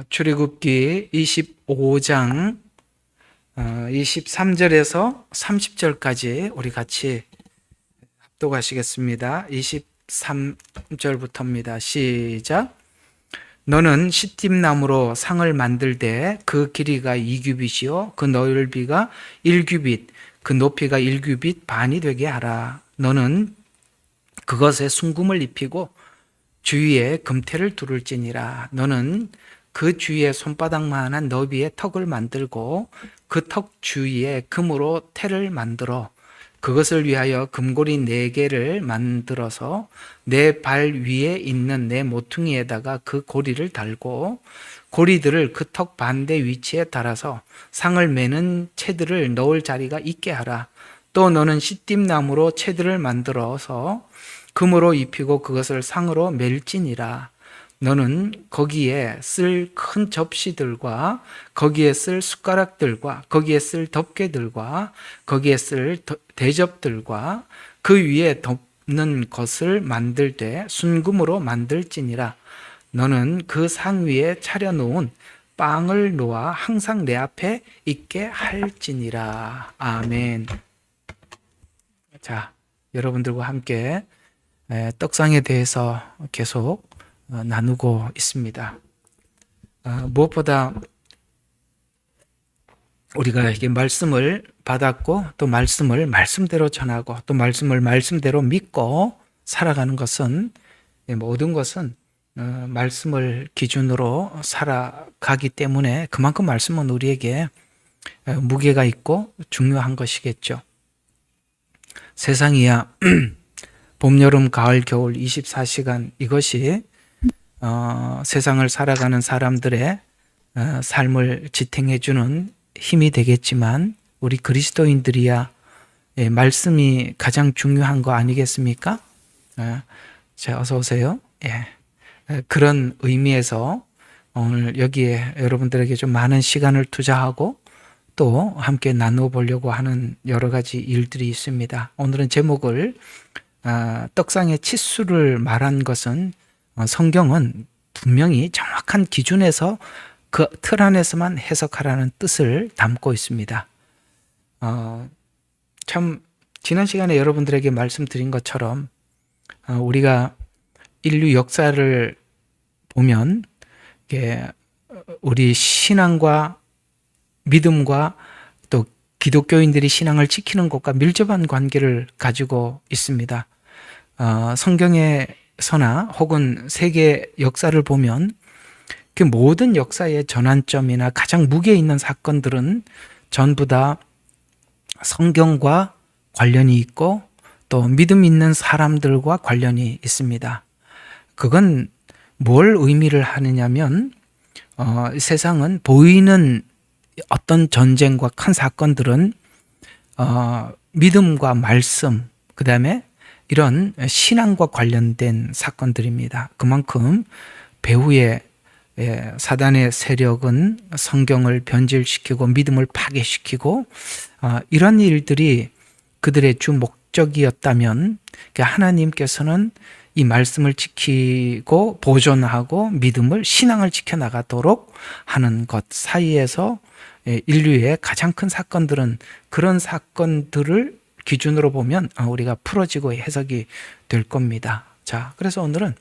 출애굽기 25장 23절에서 30절까지 우리 같이 합독하시겠습니다. 23절부터입니다. 시작. 너는 시팀나무로 상을 만들되 그 길이가 2규빗이요 그 넓이가 1규빗 그 높이가 1규빗 반이 되게 하라. 너는 그것에 순금을 입히고 주위에 금태를 두를지니라. 너는 그 주위에 손바닥만한 너비의 턱을 만들고 그 턱 주위에 금으로 태를 만들어 그것을 위하여 금고리 4개를 만들어서 내 발 위에 있는 내 모퉁이에다가 그 고리를 달고 고리들을 그 턱 반대 위치에 달아서 상을 매는 채들을 넣을 자리가 있게 하라. 또 너는 시띠나무로 채들을 만들어서 금으로 입히고 그것을 상으로 멜지니라. 너는 거기에 쓸 큰 접시들과 거기에 쓸 숟가락들과 거기에 쓸 덮개들과 거기에 쓸 대접들과 그 위에 덮는 것을 만들 때 순금으로 만들지니라. 너는 그 상 위에 차려놓은 빵을 놓아 항상 내 앞에 있게 할지니라. 아멘. 자, 여러분들과 함께 떡상에 대해서 계속 나누고 있습니다. 무엇보다 우리가 이게 말씀을 받았고 또 말씀을 말씀대로 전하고 또 말씀을 말씀대로 믿고 살아가는 것은 모든 것은 말씀을 기준으로 살아가기 때문에 그만큼 말씀은 우리에게 무게가 있고 중요한 것이겠죠. 세상이야 봄, 여름, 가을, 겨울 24시간 이것이 세상을 살아가는 사람들의 삶을 지탱해주는 힘이 되겠지만 우리 그리스도인들이야 말씀이 가장 중요한 거 아니겠습니까? 자, 어서 오세요. 그런 의미에서 오늘 여기에 여러분들에게 좀 많은 시간을 투자하고 또 함께 나누어 보려고 하는 여러 가지 일들이 있습니다. 오늘은 제목을 떡상의 치수를 말한 것은 성경은 분명히 정확한 기준에서 그 틀 안에서만 해석하라는 뜻을 담고 있습니다. 참 지난 시간에 여러분들에게 말씀드린 것처럼 우리가 인류 역사를 보면 우리 신앙과 믿음과 또 기독교인들이 신앙을 지키는 것과 밀접한 관계를 가지고 있습니다. 성경에서나 혹은 세계 역사를 보면 그 모든 역사의 전환점이나 가장 무게 있는 사건들은 전부 다 성경과 관련이 있고 또 믿음 있는 사람들과 관련이 있습니다. 그건 뭘 의미를 하느냐면 세상은 보이는 어떤 전쟁과 큰 사건들은 믿음과 말씀, 그 다음에 이런 신앙과 관련된 사건들입니다. 그만큼 배후에 사단의 세력은 성경을 변질시키고 믿음을 파괴시키고 이런 일들이 그들의 주 목적이었다면 하나님께서는 이 말씀을 지키고 보존하고 믿음을 신앙을 지켜나가도록 하는 것 사이에서 인류의 가장 큰 사건들은 그런 사건들을 기준으로 보면 우리가 풀어지고 해석이 될 겁니다. 자, 그래서 오늘은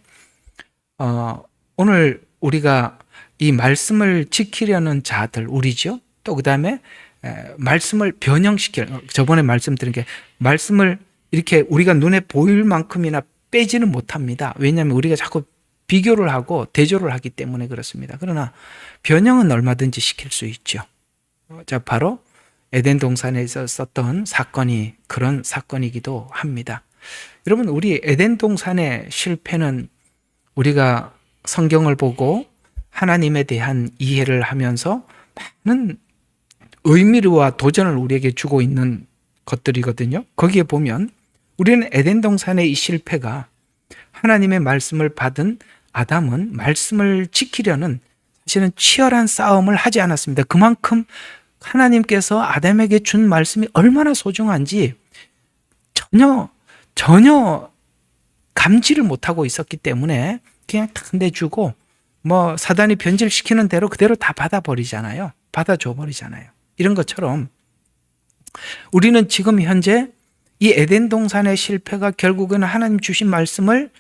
오늘 우리가 이 말씀을 지키려는 자들 우리죠. 또 그 다음에 말씀을 저번에 말씀드린 게 말씀을 이렇게 우리가 눈에 보일 만큼이나 빼지는 못합니다. 왜냐하면 우리가 자꾸 비교를 하고 대조를 하기 때문에 그렇습니다. 그러나 변형은 얼마든지 시킬 수 있죠. 자, 바로 에덴 동산에 있었던 사건이 그런 사건이기도 합니다. 여러분, 우리 에덴 동산의 실패는 우리가 성경을 보고 하나님에 대한 이해를 하면서 많은 의미와 도전을 우리에게 주고 있는 것들이거든요. 거기에 보면 우리는 에덴 동산의 이 실패가 하나님의 말씀을 받은 아담은 말씀을 지키려는 사실은 치열한 싸움을 하지 않았습니다. 그만큼 하나님께서 아담에게 준 말씀이 얼마나 소중한지 전혀 감지를 못하고 있었기 때문에 그냥 탁 내주고 뭐 사단이 변질시키는 대로 그대로 다 받아버리잖아요. 받아줘 버리잖아요. 이런 것처럼 우리는 지금 현재 이 에덴 동산의 실패가 결국에는 하나님 주신 말씀을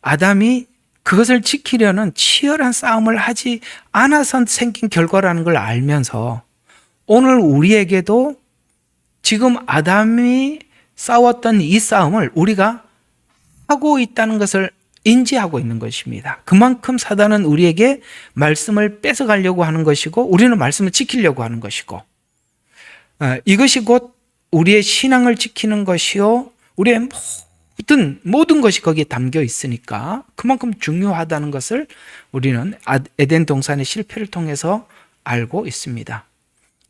아담이 그것을 지키려는 치열한 싸움을 하지 않아서 생긴 결과라는 걸 알면서 오늘 우리에게도 지금 아담이 싸웠던 이 싸움을 우리가 하고 있다는 것을 인지하고 있는 것입니다. 그만큼 사단은 우리에게 말씀을 뺏어가려고 하는 것이고 우리는 말씀을 지키려고 하는 것이고 이것이 곧 우리의 신앙을 지키는 것이요 우리의 모든 것이 거기에 담겨 있으니까 그만큼 중요하다는 것을 우리는 에덴 동산의 실패를 통해서 알고 있습니다.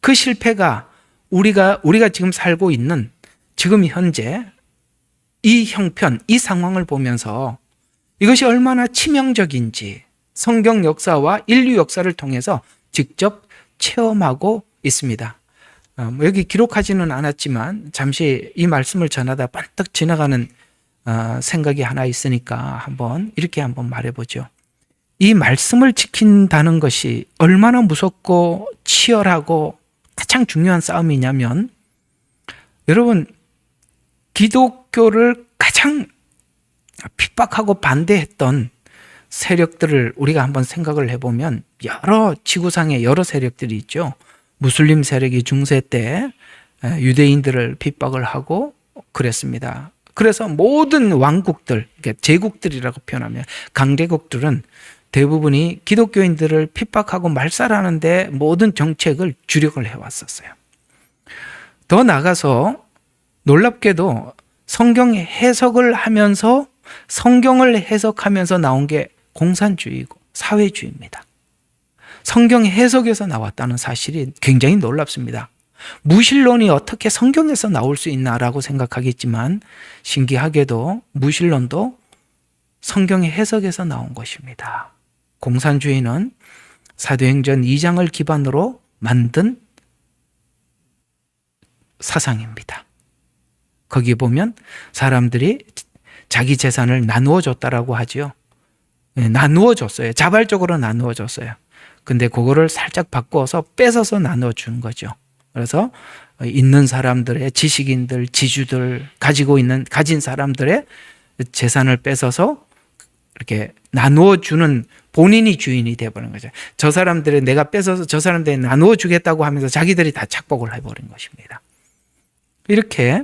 그 실패가 우리가 지금 살고 있는 지금 현재 이 형편, 이 상황을 보면서 이것이 얼마나 치명적인지 성경 역사와 인류 역사를 통해서 직접 체험하고 있습니다. 여기 기록하지는 않았지만 잠시 이 말씀을 전하다 번뜩 지나가는 생각이 하나 있으니까 이렇게 한번 말해보죠. 이 말씀을 지킨다는 것이 얼마나 무섭고 치열하고 가장 중요한 싸움이냐면 여러분 기독교를 가장 핍박하고 반대했던 세력들을 우리가 한번 생각을 해보면 지구상에 여러 세력들이 있죠. 무슬림 세력이 중세 때 유대인들을 핍박을 하고 그랬습니다. 그래서 모든 왕국들, 제국들이라고 표현하면 강대국들은 대부분이 기독교인들을 핍박하고 말살하는데 모든 정책을 주력을 해왔었어요. 더 나아가서 놀랍게도 성경 해석을 하면서 성경을 해석하면서 나온 게 공산주의고 사회주의입니다. 성경 해석에서 나왔다는 사실이 굉장히 놀랍습니다. 무신론이 어떻게 성경에서 나올 수 있나라고 생각하겠지만 신기하게도 무신론도 성경의 해석에서 나온 것입니다. 공산주의는 사도행전 2장을 기반으로 만든 사상입니다. 거기 보면 사람들이 자기 재산을 나누어 줬다라고 하죠. 나누어 줬어요. 자발적으로 나누어 줬어요. 근데 그거를 살짝 바꿔서 뺏어서 나누어 준 거죠. 그래서 있는 사람들의 지식인들, 지주들, 가진 사람들의 재산을 뺏어서 이렇게 나누어 주는 본인이 주인이 되어버린 거죠. 저 사람들의 내가 뺏어서 저 사람들이 나누어 주겠다고 하면서 자기들이 다 착복을 해버린 것입니다. 이렇게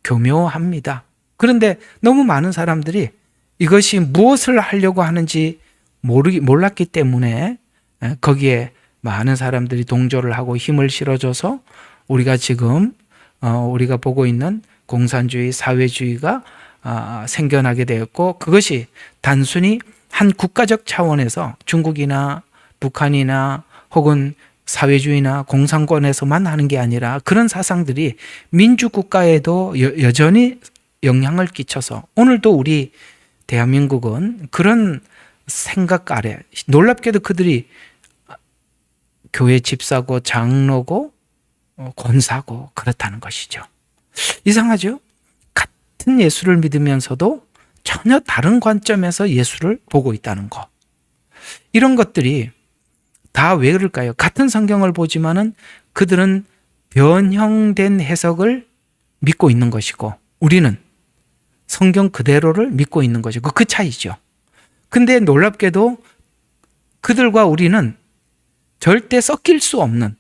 교묘합니다. 그런데 너무 많은 사람들이 이것이 무엇을 하려고 하는지 몰랐기 때문에 거기에 많은 사람들이 동조를 하고 힘을 실어줘서 우리가 지금 우리가 보고 있는 공산주의, 사회주의가 생겨나게 되었고 그것이 단순히 한 국가적 차원에서 중국이나 북한이나 혹은 사회주의나 공산권에서만 하는 게 아니라 그런 사상들이 민주국가에도 여전히 영향을 끼쳐서 오늘도 우리 대한민국은 그런 생각 아래 놀랍게도 그들이 교회 집사고 장로고 권사고 그렇다는 것이죠. 이상하죠? 같은 예수를 믿으면서도 전혀 다른 관점에서 예수를 보고 있다는 것. 이런 것들이 다 왜 그럴까요? 같은 성경을 보지만은 그들은 변형된 해석을 믿고 있는 것이고 우리는 성경 그대로를 믿고 있는 것이고 그 차이죠. 근데 놀랍게도 그들과 우리는 절대 섞일 수 없는,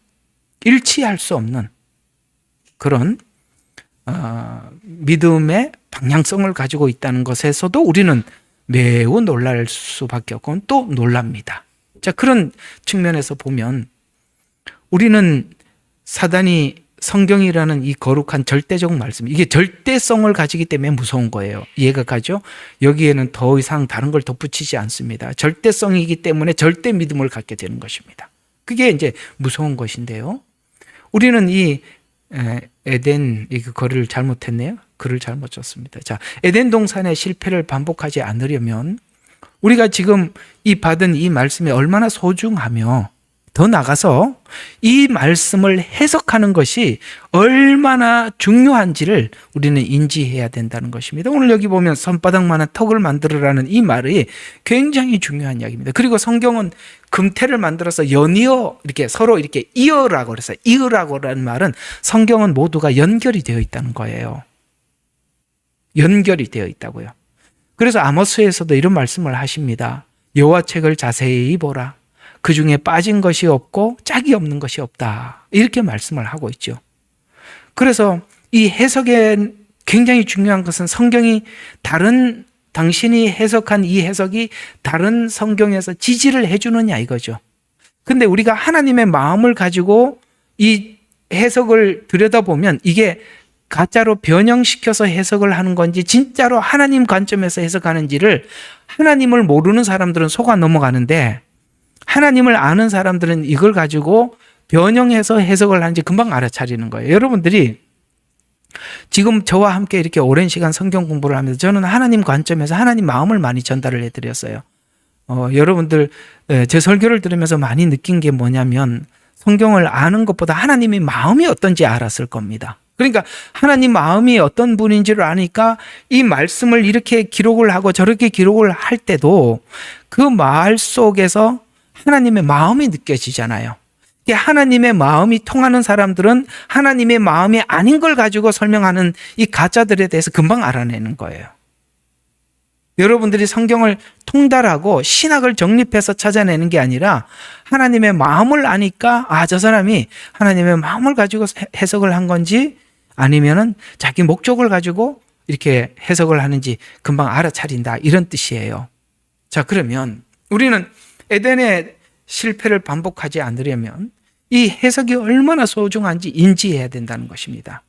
일치할 수 없는 그런 믿음의 방향성을 가지고 있다는 것에서도 우리는 매우 놀랄 수밖에 없고 또 놀랍니다. 자, 그런 측면에서 보면 우리는 사단이 성경이라는 이 거룩한 절대적 말씀, 이게 절대성을 가지기 때문에 무서운 거예요. 이해가 가죠? 여기에는 더 이상 다른 걸 덧붙이지 않습니다. 절대성이기 때문에 절대 믿음을 갖게 되는 것입니다. 그게 이제 무서운 것인데요. 우리는 이 에덴 거리를 잘못했네요. 글을 잘못 썼습니다. 자, 에덴 동산의 실패를 반복하지 않으려면 우리가 지금 받은 이 말씀이 얼마나 소중하며 더 나가서 이 말씀을 해석하는 것이 얼마나 중요한지를 우리는 인지해야 된다는 것입니다. 오늘 여기 보면 손바닥만한 턱을 만들으라는 이 말이 굉장히 중요한 이야기입니다. 그리고 성경은 금태를 만들어서 연이어 이렇게 서로 이렇게 이어라고 그랬어요. 이어라고라는 말은 성경은 모두가 연결이 되어 있다는 거예요. 연결이 되어 있다고요. 그래서 아모스에서도 이런 말씀을 하십니다. 여호와 책을 자세히 보라. 그 중에 빠진 것이 없고 짝이 없는 것이 없다. 이렇게 말씀을 하고 있죠. 그래서 이 해석에 굉장히 중요한 것은 성경이 당신이 해석한 이 해석이 다른 성경에서 지지를 해주느냐 이거죠. 근데 우리가 하나님의 마음을 가지고 이 해석을 들여다보면 이게 가짜로 변형시켜서 해석을 하는 건지 진짜로 하나님 관점에서 해석하는지를 하나님을 모르는 사람들은 속아 넘어가는데 하나님을 아는 사람들은 이걸 가지고 변형해서 해석을 하는지 금방 알아차리는 거예요. 여러분들이 지금 저와 함께 이렇게 오랜 시간 성경 공부를 하면서 저는 하나님 관점에서 하나님 마음을 많이 전달을 해드렸어요. 여러분들 제 설교를 들으면서 많이 느낀 게 뭐냐면 성경을 아는 것보다 하나님의 마음이 어떤지 알았을 겁니다. 그러니까 하나님 마음이 어떤 분인지를 아니까 이 말씀을 이렇게 기록을 하고 저렇게 기록을 할 때도 그 말 속에서 하나님의 마음이 느껴지잖아요. 하나님의 마음이 통하는 사람들은 하나님의 마음이 아닌 걸 가지고 설명하는 이 가짜들에 대해서 금방 알아내는 거예요. 여러분들이 성경을 통달하고 신학을 정립해서 찾아내는 게 아니라 하나님의 마음을 아니까 저 사람이 하나님의 마음을 가지고 해석을 한 건지 아니면은 자기 목적을 가지고 이렇게 해석을 하는지 금방 알아차린다 이런 뜻이에요. 자, 그러면 우리는 에덴의 실패를 반복하지 않으려면 이 해석이 얼마나 소중한지 인지해야 된다는 것입니다.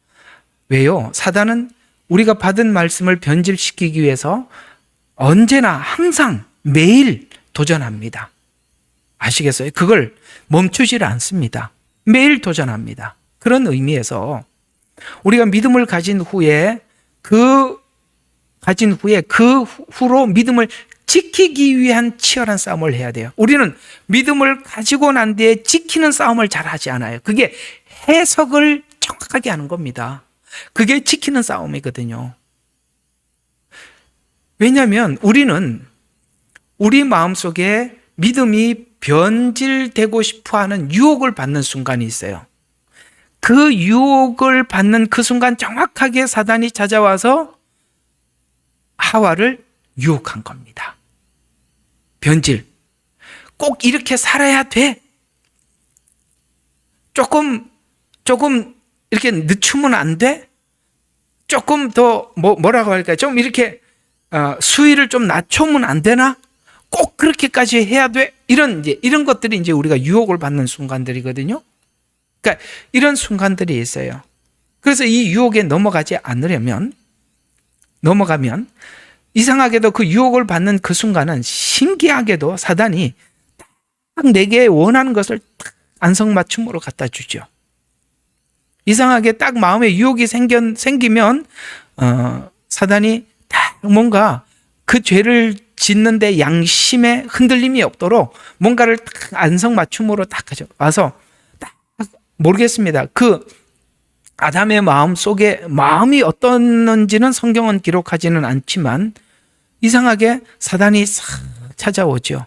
왜요? 사단은 우리가 받은 말씀을 변질시키기 위해서 언제나 항상 매일 도전합니다. 아시겠어요? 그걸 멈추질 않습니다. 매일 도전합니다. 그런 의미에서 우리가 믿음을 가진 후에 그 후로 믿음을 지키기 위한 치열한 싸움을 해야 돼요. 우리는 믿음을 가지고 난 뒤에 지키는 싸움을 잘 하지 않아요. 그게 해석을 정확하게 하는 겁니다. 그게 지키는 싸움이거든요. 왜냐하면 우리는 우리 마음속에 믿음이 변질되고 싶어하는 유혹을 받는 순간이 있어요. 그 유혹을 받는 그 순간 정확하게 사단이 찾아와서 하와를 유혹한 겁니다. 변질. 꼭 이렇게 살아야 돼. 조금 이렇게 늦추면 안 돼. 조금 더 뭐라고 할까요? 좀 이렇게 수위를 좀 낮추면 안 되나? 꼭 그렇게까지 해야 돼. 이런 것들이 이제 우리가 유혹을 받는 순간들이거든요. 그러니까 이런 순간들이 있어요. 그래서 이 유혹에 넘어가면 이상하게도 그 유혹을 받는 그 순간은 신기하게도 사단이 딱 내게 원하는 것을 딱 안성맞춤으로 갖다 주죠. 이상하게 딱 마음에 유혹이 생기면 사단이 딱 뭔가 그 죄를 짓는데 양심에 흔들림이 없도록 뭔가를 딱 안성맞춤으로 딱 가져와서 딱 모르겠습니다. 그 아담의 마음 속에 마음이 어떻는지는 성경은 기록하지는 않지만 이상하게 사단이 싹 찾아오죠.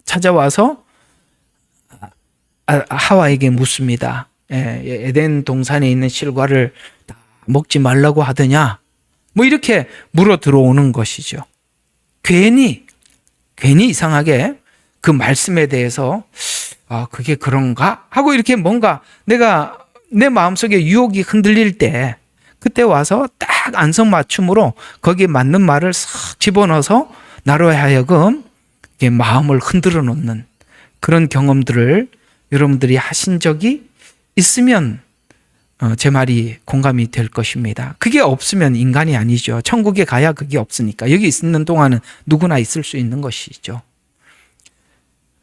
찾아와서 하와에게 묻습니다. 에덴 동산에 있는 실과를 먹지 말라고 하더냐? 뭐 이렇게 물어 들어오는 것이죠. 괜히 이상하게 그 말씀에 대해서 그게 그런가? 하고 이렇게 뭔가 내가 내 마음속에 유혹이 흔들릴 때 그때 와서 딱 안성맞춤으로 거기에 맞는 말을 싹 집어넣어서 나로 하여금 마음을 흔들어 놓는 그런 경험들을 여러분들이 하신 적이 있으면 제 말이 공감이 될 것입니다. 그게 없으면 인간이 아니죠. 천국에 가야 그게 없으니까. 여기 있는 동안은 누구나 있을 수 있는 것이죠.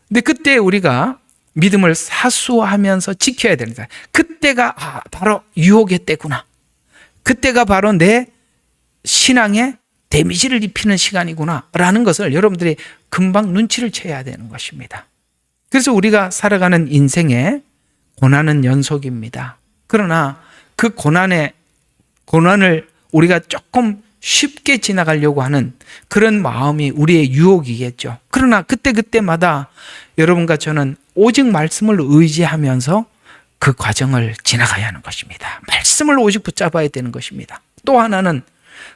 근데 그때 우리가 믿음을 사수하면서 지켜야 됩니다. 그때가 바로 유혹의 때구나. 그때가 바로 내 신앙에 데미지를 입히는 시간이구나 라는 것을 여러분들이 금방 눈치를 채야 되는 것입니다. 그래서 우리가 살아가는 인생에 고난은 연속입니다. 그러나 그 고난을 우리가 조금 쉽게 지나가려고 하는 그런 마음이 우리의 유혹이겠죠. 그러나 그때마다 여러분과 저는 오직 말씀을 의지하면서 그 과정을 지나가야 하는 것입니다. 말씀을 오직 붙잡아야 되는 것입니다. 또 하나는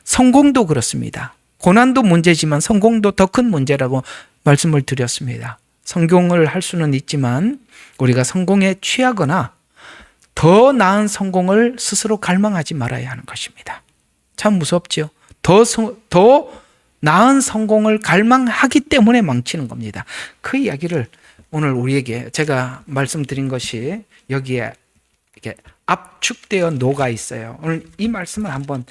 성공도 그렇습니다. 고난도 문제지만 성공도 더 큰 문제라고 말씀을 드렸습니다. 성공을 할 수는 있지만 우리가 성공에 취하거나 더 나은 성공을 스스로 갈망하지 말아야 하는 것입니다. 참 무섭죠. 더 나은 성공을 갈망하기 때문에 망치는 겁니다. 그 이야기를 오늘 우리에게 제가 말씀드린 것이 여기에 이렇게 압축되어 녹아 있어요. 오늘 이 말씀을 한번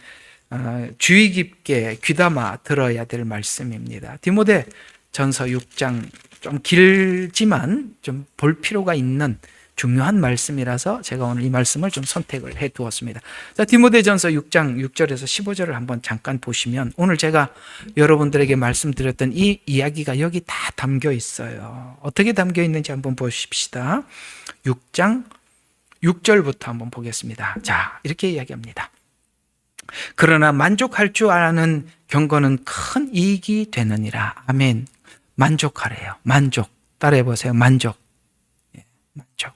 주의 깊게 귀담아 들어야 될 말씀입니다. 디모데 전서 6장 좀 길지만 좀 볼 필요가 있는 중요한 말씀이라서 제가 오늘 이 말씀을 좀 선택을 해 두었습니다. 자, 디모데전서 6장 6절에서 15절을 한번 잠깐 보시면 오늘 제가 여러분들에게 말씀드렸던 이 이야기가 여기 다 담겨 있어요. 어떻게 담겨 있는지 한번 보십시다. 6장 6절부터 한번 보겠습니다. 자, 이렇게 이야기합니다. 그러나 만족할 줄 아는 경건은 큰 이익이 되느니라. 아멘. 만족하래요. 만족. 따라해 보세요. 만족. 만족.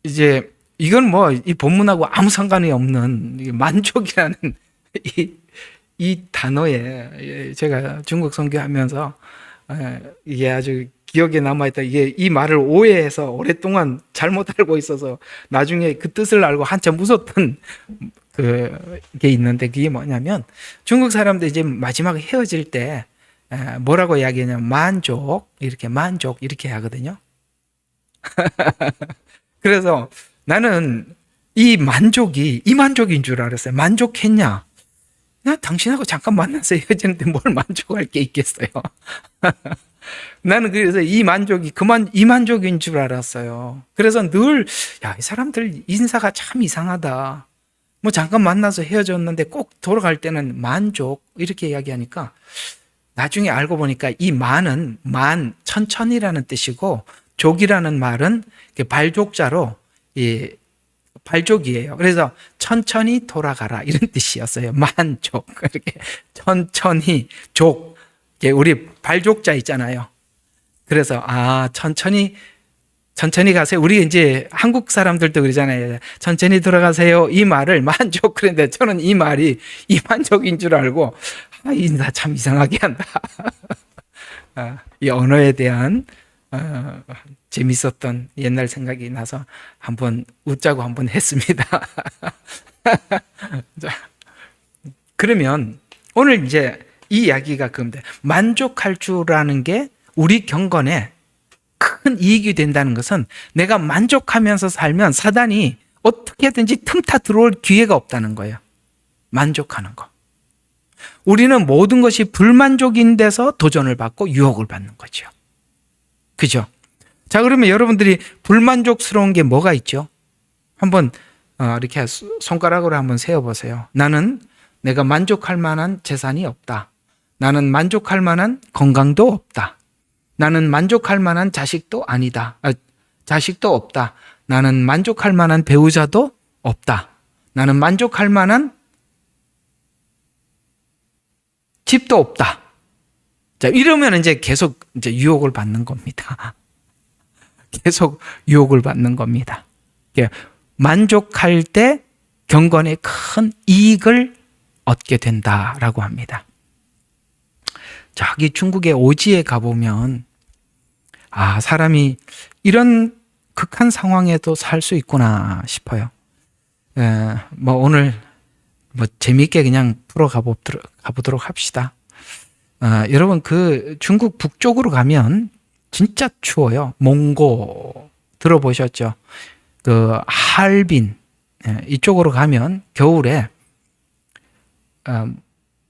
이제 이건 뭐 이 본문하고 아무 상관이 없는 만족이라는 이 단어에 제가 중국 선교하면서 이게 아주 기억에 남아있다. 이게 이 말을 오해해서 오랫동안 잘못 알고 있어서 나중에 그 뜻을 알고 한참 웃었던 그게 있는데 그게 뭐냐면 중국 사람들 이제 마지막에 헤어질 때 뭐라고 이야기하냐면 만족 이렇게 하거든요. 그래서 나는 이 만족인 줄 알았어요. 만족했냐? 나 당신하고 잠깐 만나서 헤어지는데 뭘 만족할 게 있겠어요. 나는 그래서 이 만족인 줄 알았어요. 그래서 늘, 이 사람들 인사가 참 이상하다. 뭐 잠깐 만나서 헤어졌는데 꼭 돌아갈 때는 만족, 이렇게 이야기하니까 나중에 알고 보니까 이 만은 천천히라는 뜻이고 족이라는 말은 발족자로 발족이에요. 그래서 천천히 돌아가라 이런 뜻이었어요. 만족. 이렇게 천천히 족. 우리 발족자 있잖아요. 그래서 천천히 가세요. 우리 이제 한국 사람들도 그러잖아요. 천천히 돌아가세요. 이 말을 만족. 그런데 저는 이 말이 이 만족인 줄 알고 나 참 이상하게 한다. 이 언어에 대한 재밌었던 옛날 생각이 나서 한번 웃자고 한번 했습니다. 자, 그러면 오늘 이제 이 이야기가 그겁니다. 만족할 줄 아는 게 우리 경건에 큰 이익이 된다는 것은 내가 만족하면서 살면 사단이 어떻게든지 틈타 들어올 기회가 없다는 거예요. 만족하는 거. 우리는 모든 것이 불만족인 데서 도전을 받고 유혹을 받는 거죠. 그죠? 자, 그러면 여러분들이 불만족스러운 게 뭐가 있죠? 한번 이렇게 손가락으로 한번 세어보세요. 나는 내가 만족할 만한 재산이 없다. 나는 만족할 만한 건강도 없다. 나는 만족할 만한 자식도 없다. 나는 만족할 만한 배우자도 없다. 나는 만족할 만한 집도 없다. 자, 이러면 이제 계속 이제 유혹을 받는 겁니다. 계속 유혹을 받는 겁니다. 만족할 때 경건에 큰 이익을 얻게 된다라고 합니다. 저기 중국의 오지에 가보면 사람이 이런 극한 상황에도 살 수 있구나 싶어요. 뭐 오늘 재미있게 그냥 풀어 가보도록 합시다. 여러분 그 중국 북쪽으로 가면 진짜 추워요. 몽고 들어보셨죠? 그 하얼빈 이쪽으로 가면 겨울에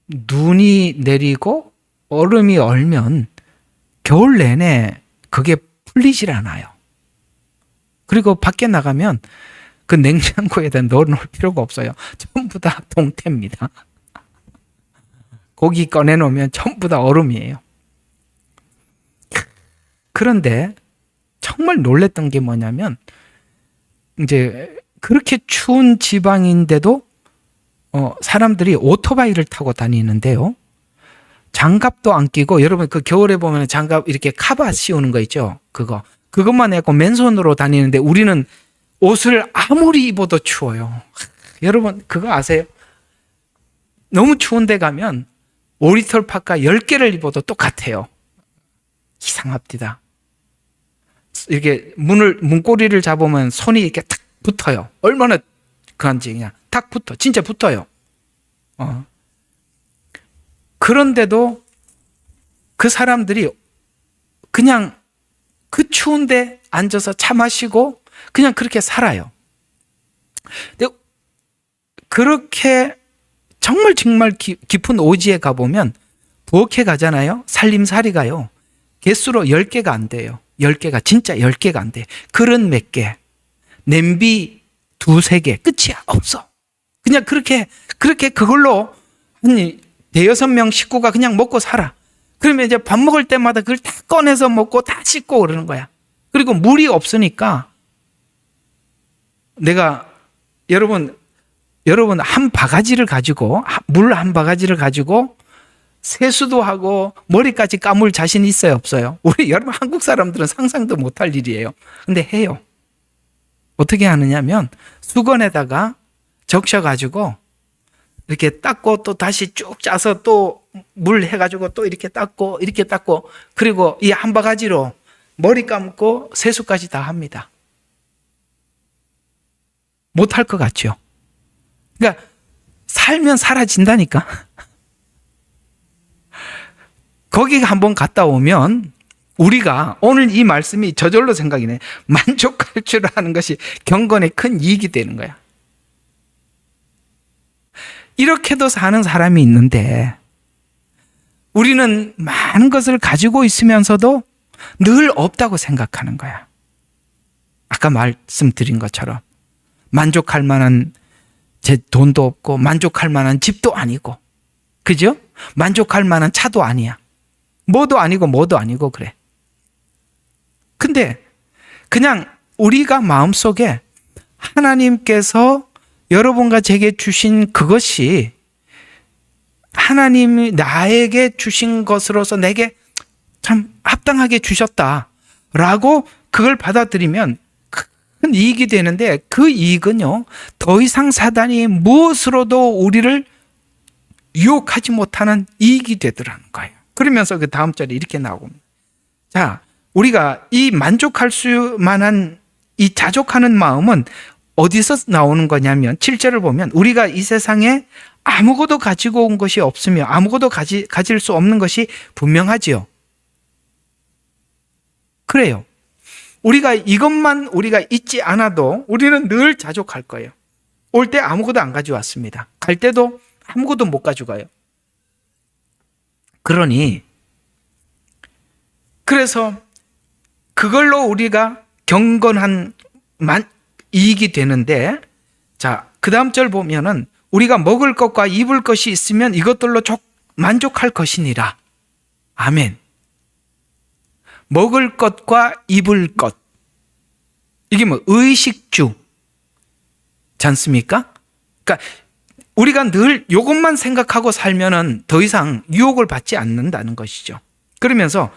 눈이 내리고 얼음이 얼면 겨울 내내 그게 풀리질 않아요. 그리고 밖에 나가면 그 냉장고에다 넣어놓을 필요가 없어요. 전부 다 동태입니다. 고기 꺼내놓으면 전부 다 얼음이에요. 그런데 정말 놀랬던 게 뭐냐면 이제 그렇게 추운 지방인데도 사람들이 오토바이를 타고 다니는데요. 장갑도 안 끼고, 여러분 그 겨울에 보면 장갑 이렇게 카바 씌우는 거 있죠. 그것만 해갖고 맨손으로 다니는데 우리는 옷을 아무리 입어도 추워요. 여러분 그거 아세요? 너무 추운 데 가면 오리털 파카 10개를 입어도 똑같아요. 이상합니다. 이렇게 문고리를 잡으면 손이 이렇게 탁 붙어요. 얼마나 그런지 그냥 탁 붙어. 진짜 붙어요. 그런데도 그 사람들이 그냥 그 추운데 앉아서 차 마시고 그냥 그렇게 살아요. 근데 그렇게 정말 깊은 오지에 가보면 부엌에 가잖아요. 살림살이 가요. 개수로 10개가 안 돼요. 10개가, 진짜 10개가 안 돼. 그릇 몇 개, 냄비 2-3개, 끝이야. 없어. 그냥 그렇게 그걸로 한 5-6명 식구가 그냥 먹고 살아. 그러면 이제 밥 먹을 때마다 그걸 다 꺼내서 먹고 다 씻고 그러는 거야. 그리고 물이 없으니까 여러분 한 바가지를 가지고, 물 한 바가지를 가지고 세수도 하고 머리까지 감을 자신 있어요, 없어요? 여러분 한국 사람들은 상상도 못할 일이에요. 근데 해요. 어떻게 하느냐면 수건에다가 적셔가지고 이렇게 닦고 또 다시 쭉 짜서 또 물 해가지고 또 이렇게 닦고 그리고 이 한 바가지로 머리 감고 세수까지 다 합니다. 못할 것 같죠? 그러니까 살면 사라진다니까. 거기 한번 갔다 오면 우리가 오늘 이 말씀이 저절로 생각이 네. 만족할 줄 아는 것이 경건의 큰 이익이 되는 거야. 이렇게도 사는 사람이 있는데 우리는 많은 것을 가지고 있으면서도 늘 없다고 생각하는 거야. 아까 말씀드린 것처럼 만족할 만한 제 돈도 없고 만족할 만한 집도 아니고, 그죠? 만족할 만한 차도 아니야. 뭐도 아니고 그래. 근데 그냥 우리가 마음속에 하나님께서 여러분과 제게 주신 그것이 하나님이 나에게 주신 것으로서 내게 참 합당하게 주셨다라고 그걸 받아들이면 큰 이익이 되는데, 그 이익은요 더 이상 사단이 무엇으로도 우리를 유혹하지 못하는 이익이 되더라는 거예요. 그러면서 그 다음 절에 이렇게 나옵니다. 자, 우리가 이 만족할 수 만한 이 자족하는 마음은 어디서 나오는 거냐면 7절을 보면 우리가 이 세상에 아무것도 가지고 온 것이 없으며 아무것도 가질 수 없는 것이 분명하지요. 그래요. 우리가 이것만 우리가 잊지 않아도 우리는 늘 자족할 거예요. 올 때 아무것도 안 가져왔습니다. 갈 때도 아무것도 못 가져가요. 그래서 그걸로 우리가 경건한 이익이 되는데, 자, 그 다음 절 보면은 우리가 먹을 것과 입을 것이 있으면 이것들로 만족할 것이니라. 아멘. 먹을 것과 입을 것. 이게 뭐 의식주지 않습니까? 그러니까 우리가 늘 이것만 생각하고 살면은 더 이상 유혹을 받지 않는다는 것이죠. 그러면서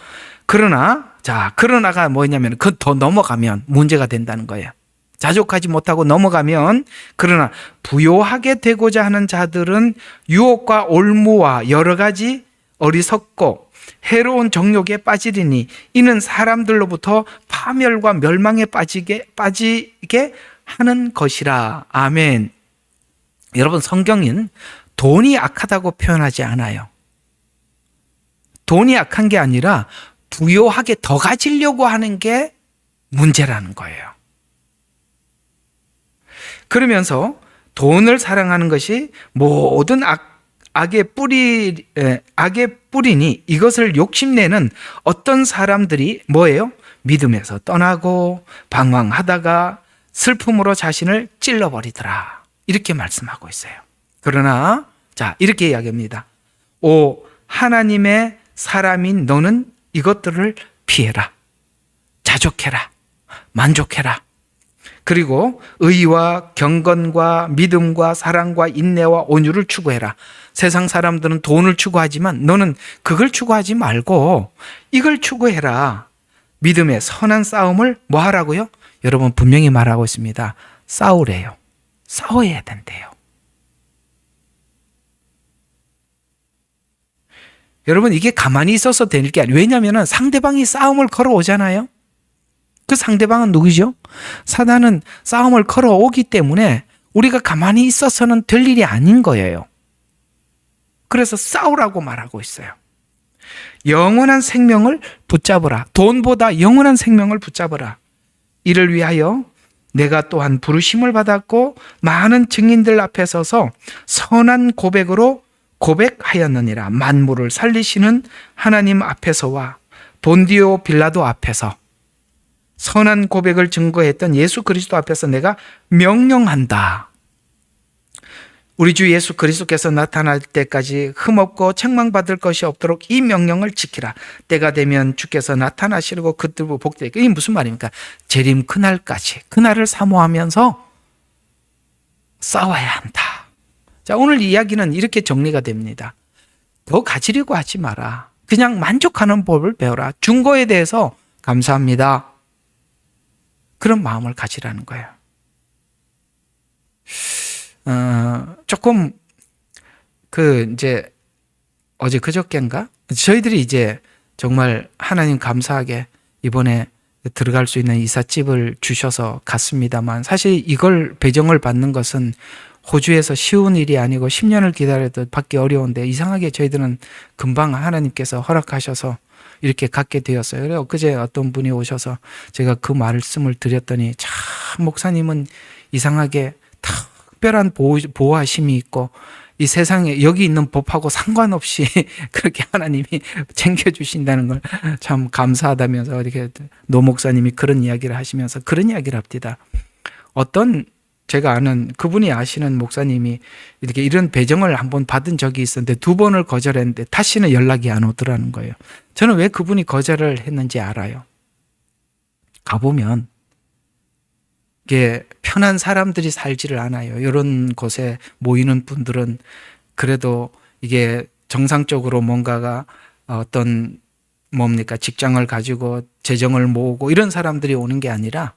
그러나가 뭐냐면 그 더 넘어가면 문제가 된다는 거예요. 자족하지 못하고 넘어가면, 그러나 부요하게 되고자 하는 자들은 유혹과 올무와 여러 가지 어리석고 해로운 정욕에 빠지리니 이는 사람들로부터 파멸과 멸망에 빠지게 하는 것이라. 아멘. 여러분, 성경은 돈이 악하다고 표현하지 않아요. 돈이 악한 게 아니라 부요하게 더 가지려고 하는 게 문제라는 거예요. 그러면서 돈을 사랑하는 것이 모든 악의 뿌리니 이것을 욕심내는 어떤 사람들이 뭐예요? 믿음에서 떠나고 방황하다가 슬픔으로 자신을 찔러버리더라. 이렇게 말씀하고 있어요. 그러나 이렇게 이야기합니다. 오 하나님의 사람인 너는 이것들을 피해라. 자족해라. 만족해라. 그리고 의와 경건과 믿음과 사랑과 인내와 온유를 추구해라. 세상 사람들은 돈을 추구하지만 너는 그걸 추구하지 말고 이걸 추구해라. 믿음의 선한 싸움을 뭐 하라고요? 여러분 분명히 말하고 있습니다. 싸우래요. 싸워야 된대요. 여러분 이게 가만히 있어서 될 게 아니에요. 왜냐하면 상대방이 싸움을 걸어오잖아요. 그 상대방은 누구죠? 사단은 싸움을 걸어오기 때문에 우리가 가만히 있어서는 될 일이 아닌 거예요. 그래서 싸우라고 말하고 있어요. 영원한 생명을 붙잡으라. 돈보다 영원한 생명을 붙잡으라. 이를 위하여 내가 또한 부르심을 받았고 많은 증인들 앞에 서서 선한 고백으로 고백하였느니라. 만물을 살리시는 하나님 앞에서와 본디오 빌라도 앞에서 선한 고백을 증거했던 예수 그리스도 앞에서 내가 명령한다. 우리 주 예수 그리스도께서 나타날 때까지 흠없고 책망받을 것이 없도록 이 명령을 지키라. 때가 되면 주께서 나타나시려고 그들보 복되게. 이게 무슨 말입니까? 재림 그날까지, 그날을 사모하면서 싸워야 한다. 자, 오늘 이야기는 이렇게 정리가 됩니다. 더 가지려고 하지 마라. 그냥 만족하는 법을 배워라. 준 거에 대해서 감사합니다. 그런 마음을 가지라는 거예요. 조금 이제 어제 그저께인가 저희들이 이제 정말 하나님 감사하게 이번에 들어갈 수 있는 이삿집을 주셔서 갔습니다만, 사실 이걸 배정을 받는 것은 호주에서 쉬운 일이 아니고 10년을 기다려도 받기 어려운데, 이상하게 저희들은 금방 하나님께서 허락하셔서 이렇게 갖게 되었어요. 그래서 엊그제 어떤 분이 오셔서 제가 그 말씀을 드렸더니, 참 목사님은 이상하게 특별한 보호하심이 있고 이 세상에 여기 있는 법하고 상관없이 그렇게 하나님이 챙겨주신다는 걸 참 감사하다면서 이렇게 노 목사님이 그런 이야기를 하시면서 그런 이야기를 합니다. 어떤 제가 아는 그분이 아시는 목사님이 이렇게 이런 배정을 한번 받은 적이 있었는데 2번을 거절했는데 다시는 연락이 안 오더라는 거예요. 저는 왜 그분이 거절을 했는지 알아요. 가보면 이게 편한 사람들이 살지를 않아요. 이런 곳에 모이는 분들은 그래도 이게 정상적으로 뭔가가 어떤 직장을 가지고 재정을 모으고 이런 사람들이 오는 게 아니라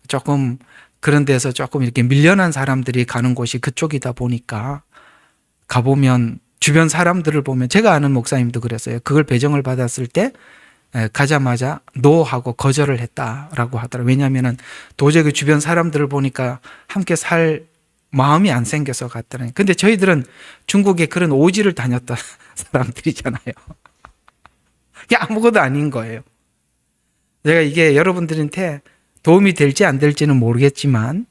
조금 그런 데서 조금 이렇게 밀려난 사람들이 가는 곳이 그쪽이다 보니까 가보면 주변 사람들을 보면, 제가 아는 목사님도 그랬어요. 그걸 배정을 받았을 때 가자마자 노하고 거절을 했다라고 하더라고요. 왜냐하면 도저히 그 주변 사람들을 보니까 함께 살 마음이 안 생겨서 갔더라고요. 근데 저희들은 중국에 그런 오지를 다녔던 사람들이잖아요. 이게 아무것도 아닌 거예요. 제가 이게 여러분들한테 도움이 될지 안 될지는 모르겠지만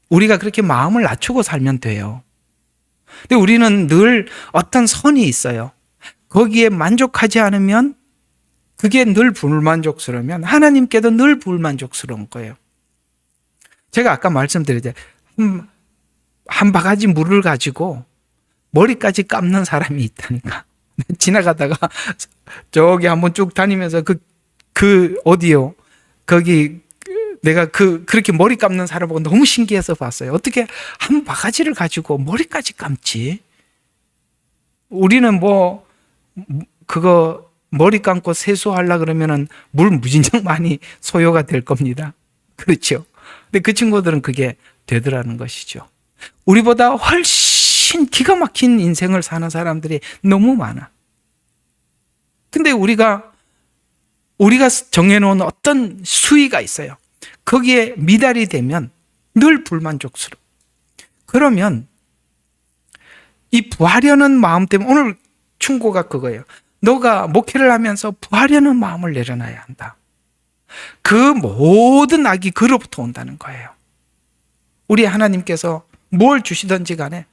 우리가 그렇게 마음을 낮추고 살면 돼요. 근데 우리는 늘 어떤 선이 있어요. 거기에 만족하지 않으면, 그게 늘 불만족스러우면 하나님께도 늘 불만족스러운 거예요. 제가 아까 말씀드렸죠. 한 바가지 물을 가지고 머리까지 감는 사람이 있다니까. 지나가다가 저기 한번 쭉 다니면서 어디요? 거기 내가 그렇게 머리 감는 사람 보고 너무 신기해서 봤어요. 어떻게 한 바가지를 가지고 머리까지 감지? 우리는 그거 머리 감고 세수하려 그러면은 물 무진장 많이 소요가 될 겁니다. 그렇죠? 근데 그 친구들은 그게 되더라는 것이죠. 우리보다 훨씬 기가 막힌 인생을 사는 사람들이 너무 많아. 근데 우리가 정해놓은 어떤 수위가 있어요. 거기에 미달이 되면 늘 불만족스러워. 그러면 이 부하려는 마음 때문에, 오늘 충고가 그거예요. 너가 목회를 하면서 부하려는 마음을 내려놔야 한다. 그 모든 악이 그로부터 온다는 거예요. 우리 하나님께서 뭘 주시든지 간에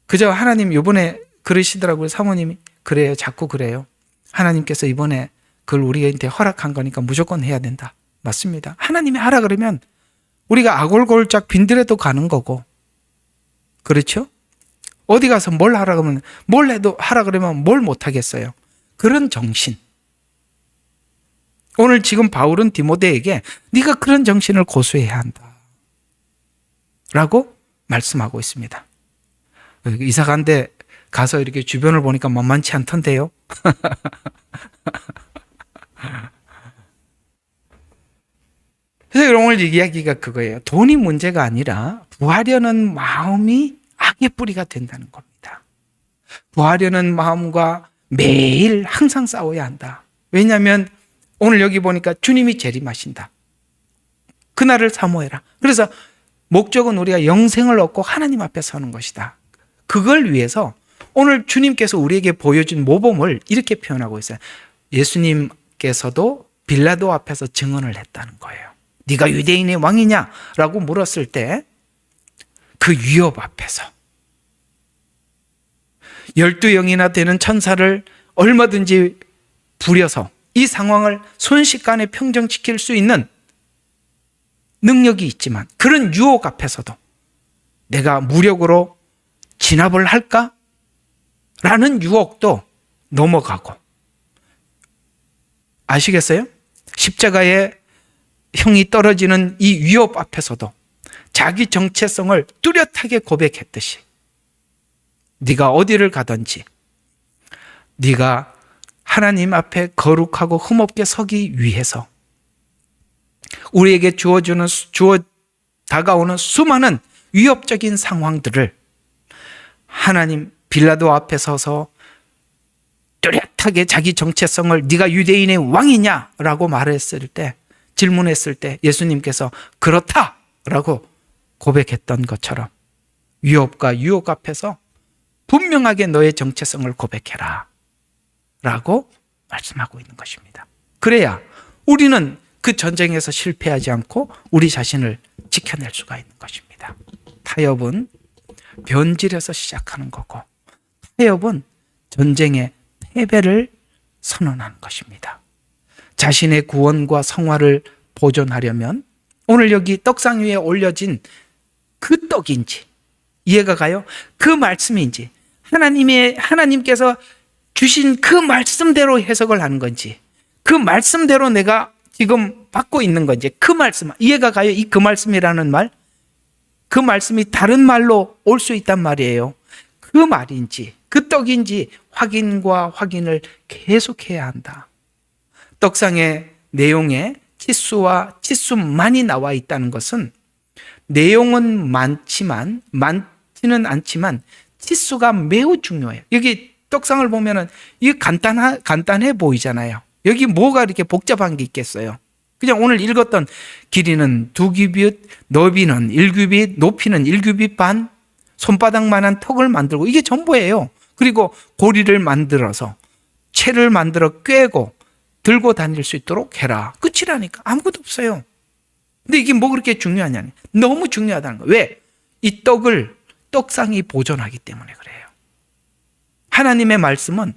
그저 하나님 이번에 그러시더라고요. 사모님이 그래요. 자꾸 그래요. 하나님께서 이번에 그걸 우리한테 허락한 거니까 무조건 해야 된다. 맞습니다. 하나님이 하라 그러면 우리가 아골골짝 빈들에도 가는 거고, 그렇죠? 어디 가서 뭘 하라 그러면, 뭘 해도 하라 그러면 뭘 못 하겠어요. 그런 정신. 오늘 지금 바울은 디모데에게 네가 그런 정신을 고수해야 한다 라고 말씀하고 있습니다. 이사간데 가서 이렇게 주변을 보니까 만만치 않던데요. 그래서 오늘 이야기가 그거예요. 돈이 문제가 아니라 부하려는 마음이 악의 뿌리가 된다는 겁니다. 부하려는 마음과 매일 항상 싸워야 한다. 왜냐하면 오늘 여기 보니까 주님이 재림하신다. 그날을 사모해라. 그래서 목적은 우리가 영생을 얻고 하나님 앞에 서는 것이다. 그걸 위해서 오늘 주님께서 우리에게 보여준 모범을 이렇게 표현하고 있어요. 예수님께서도 빌라도 앞에서 증언을 했다는 거예요. 네가 유대인의 왕이냐? 라고 물었을 때 그 위협 앞에서 12영이나 되는 천사를 얼마든지 부려서 이 상황을 순식간에 평정시킬 수 있는 능력이 있지만 그런 유혹 앞에서도 내가 무력으로 진압을 할까? 라는 유혹도 넘어가고, 아시겠어요? 십자가에 형이 떨어지는 이 위협 앞에서도 자기 정체성을 뚜렷하게 고백했듯이 네가 어디를 가든지 네가 하나님 앞에 거룩하고 흠없게 서기 위해서 우리에게 다가오는 수많은 위협적인 상황들을 하나님 빌라도 앞에 서서 뚜렷하게 자기 정체성을 네가 유대인의 왕이냐라고 말했을 때, 질문했을 때 예수님께서 그렇다라고 고백했던 것처럼 위협과 유혹 앞에서 분명하게 너의 정체성을 고백해라 라고 말씀하고 있는 것입니다. 그래야 우리는 그 전쟁에서 실패하지 않고 우리 자신을 지켜낼 수가 있는 것입니다. 타협은 변질에서 시작하는 거고, 타협은 전쟁의 패배를 선언하는 것입니다. 자신의 구원과 성화를 보존하려면 오늘 여기 떡상 위에 올려진 그 떡인지 이해가 가요? 그 말씀인지 하나님께서 주신 그 말씀대로 해석을 하는 건지, 그 말씀대로 내가 지금 받고 있는 건지, 그 말씀 이해가 가요? 이 그 말씀이라는 말, 그 말씀이 다른 말로 올 수 있단 말이에요. 그 말인지 그 떡인지 확인과 확인을 계속해야 한다. 떡상의 내용에 치수와 치수만이 나와 있다는 것은 내용은 많지는 않지만 치수가 매우 중요해요. 여기 떡상을 보면은 이게 간단해 보이잖아요. 여기 뭐가 이렇게 복잡한 게 있겠어요? 그냥 오늘 읽었던 길이는 2규빗, 너비는 1규빗, 높이는 1규빗 반, 손바닥만한 턱을 만들고 이게 전부예요. 그리고 고리를 만들어서 채를 만들어 꿰고 들고 다닐 수 있도록 해라. 끝이라니까. 아무것도 없어요. 근데 이게 뭐 그렇게 중요하냐? 너무 중요하다는 거예요. 왜? 이 떡상이 보존하기 때문에 그래요. 하나님의 말씀은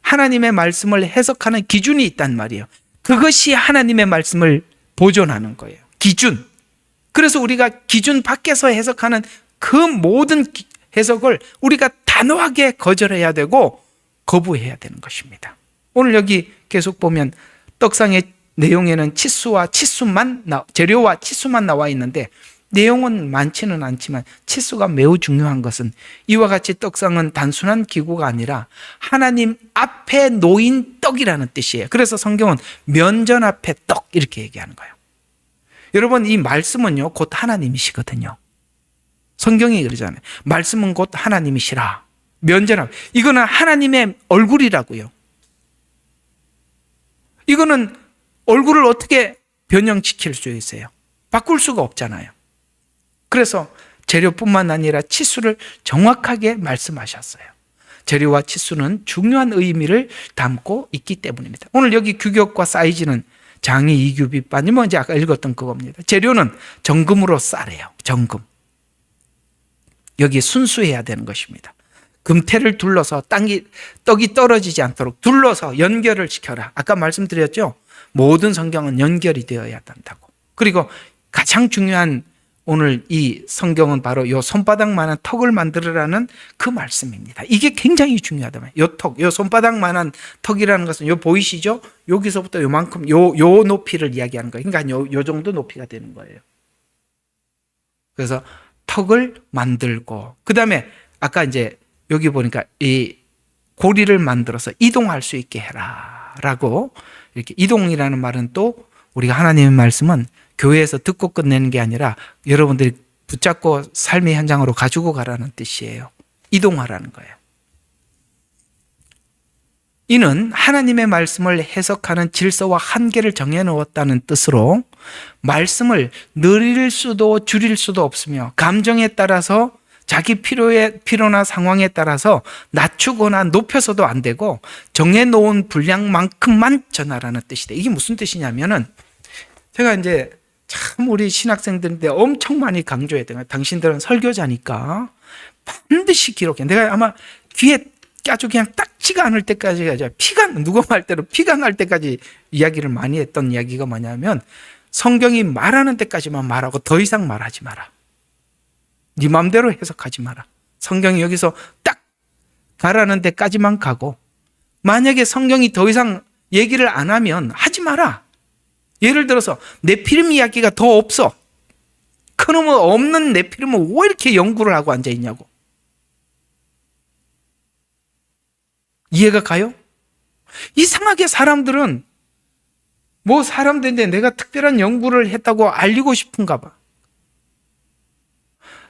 하나님의 말씀을 해석하는 기준이 있단 말이에요. 그것이 하나님의 말씀을 보존하는 거예요. 기준. 그래서 우리가 기준 밖에서 해석하는 그 모든 해석을 우리가 단호하게 거절해야 되고 거부해야 되는 것입니다. 오늘 여기 계속 보면 떡상의 내용에는 재료와 치수만 나와 있는데 내용은 많지는 않지만 치수가 매우 중요한 것은 이와 같이 떡상은 단순한 기구가 아니라 하나님 앞에 놓인 떡이라는 뜻이에요. 그래서 성경은 면전 앞에 떡 이렇게 얘기하는 거예요. 여러분, 이 말씀은요 곧 하나님이시거든요. 성경이 그러잖아요. 말씀은 곧 하나님이시라. 면전 앞, 이거는 하나님의 얼굴이라고요. 이거는 얼굴을 어떻게 변형시킬 수 있어요? 바꿀 수가 없잖아요. 그래서 재료뿐만 아니라 치수를 정확하게 말씀하셨어요. 재료와 치수는 중요한 의미를 담고 있기 때문입니다. 오늘 여기 규격과 사이즈는 장이 2규빗 반이면 이제 아까 읽었던 그겁니다. 재료는 정금으로 싸래요. 정금. 여기 순수해야 되는 것입니다. 금태를 둘러서 떡이 떨어지지 않도록 둘러서 연결을 시켜라. 아까 말씀드렸죠? 모든 성경은 연결이 되어야 한다고. 그리고 가장 중요한 오늘 이 성경은 바로 요 손바닥만한 턱을 만들으라는 그 말씀입니다. 이게 굉장히 중요하다 말이에요. 요 턱, 요 손바닥만한 턱이라는 것은 요 보이시죠? 여기서부터 요만큼 요 높이를 이야기하는 거예요. 그러니까 요 정도 높이가 되는 거예요. 그래서 턱을 만들고, 그 다음에 아까 이제 여기 보니까 이 고리를 만들어서 이동할 수 있게 해라 라고, 이렇게 이동이라는 말은 또 우리가 하나님의 말씀은 교회에서 듣고 끝내는 게 아니라 여러분들이 붙잡고 삶의 현장으로 가지고 가라는 뜻이에요. 이동하라는 거예요. 이는 하나님의 말씀을 해석하는 질서와 한계를 정해놓았다는 뜻으로 말씀을 늘릴 수도 줄일 수도 없으며 감정에 따라서 자기 필요나 상황에 따라서 낮추거나 높여서도 안 되고 정해놓은 분량만큼만 전하라는 뜻이다. 이게 무슨 뜻이냐면은 제가 이제 참 우리 신학생들인데 엄청 많이 강조했던 거예요. 당신들은 설교자니까 반드시 기록해. 내가 아마 귀에 아주 그냥 딱지가 않을 때까지 누가 말 대로 피가 날 때까지 이야기를 많이 했던 이야기가 뭐냐면 성경이 말하는 데까지만 말하고 더 이상 말하지 마라. 네 마음대로 해석하지 마라. 성경이 여기서 딱 가라는 데까지만 가고 만약에 성경이 더 이상 얘기를 안 하면 하지 마라. 예를 들어서 네피림 이야기가 더 없어. 그놈은 없는 네피림은 왜 이렇게 연구를 하고 앉아있냐고. 이해가 가요? 이상하게 사람들은 뭐 사람들인데 내가 특별한 연구를 했다고 알리고 싶은가 봐.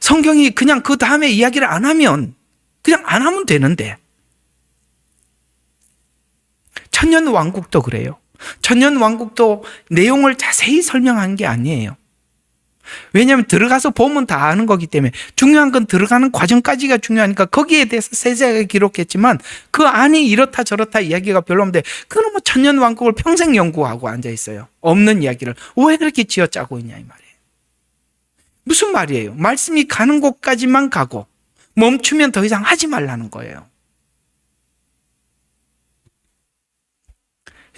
성경이 그냥 그 다음에 이야기를 안 하면 그냥 안 하면 되는데. 천년왕국도 그래요. 천년왕국도 내용을 자세히 설명한 게 아니에요. 왜냐하면 들어가서 보면 다 아는 거기 때문에 중요한 건 들어가는 과정까지가 중요하니까 거기에 대해서 세세하게 기록했지만 그 안이 이렇다 저렇다 이야기가 별로 없는데 그럼 뭐 천년왕국을 평생 연구하고 앉아있어요. 없는 이야기를 왜 그렇게 쥐어짜고 있냐 이 말이에요. 무슨 말이에요? 말씀이 가는 곳까지만 가고 멈추면 더 이상 하지 말라는 거예요.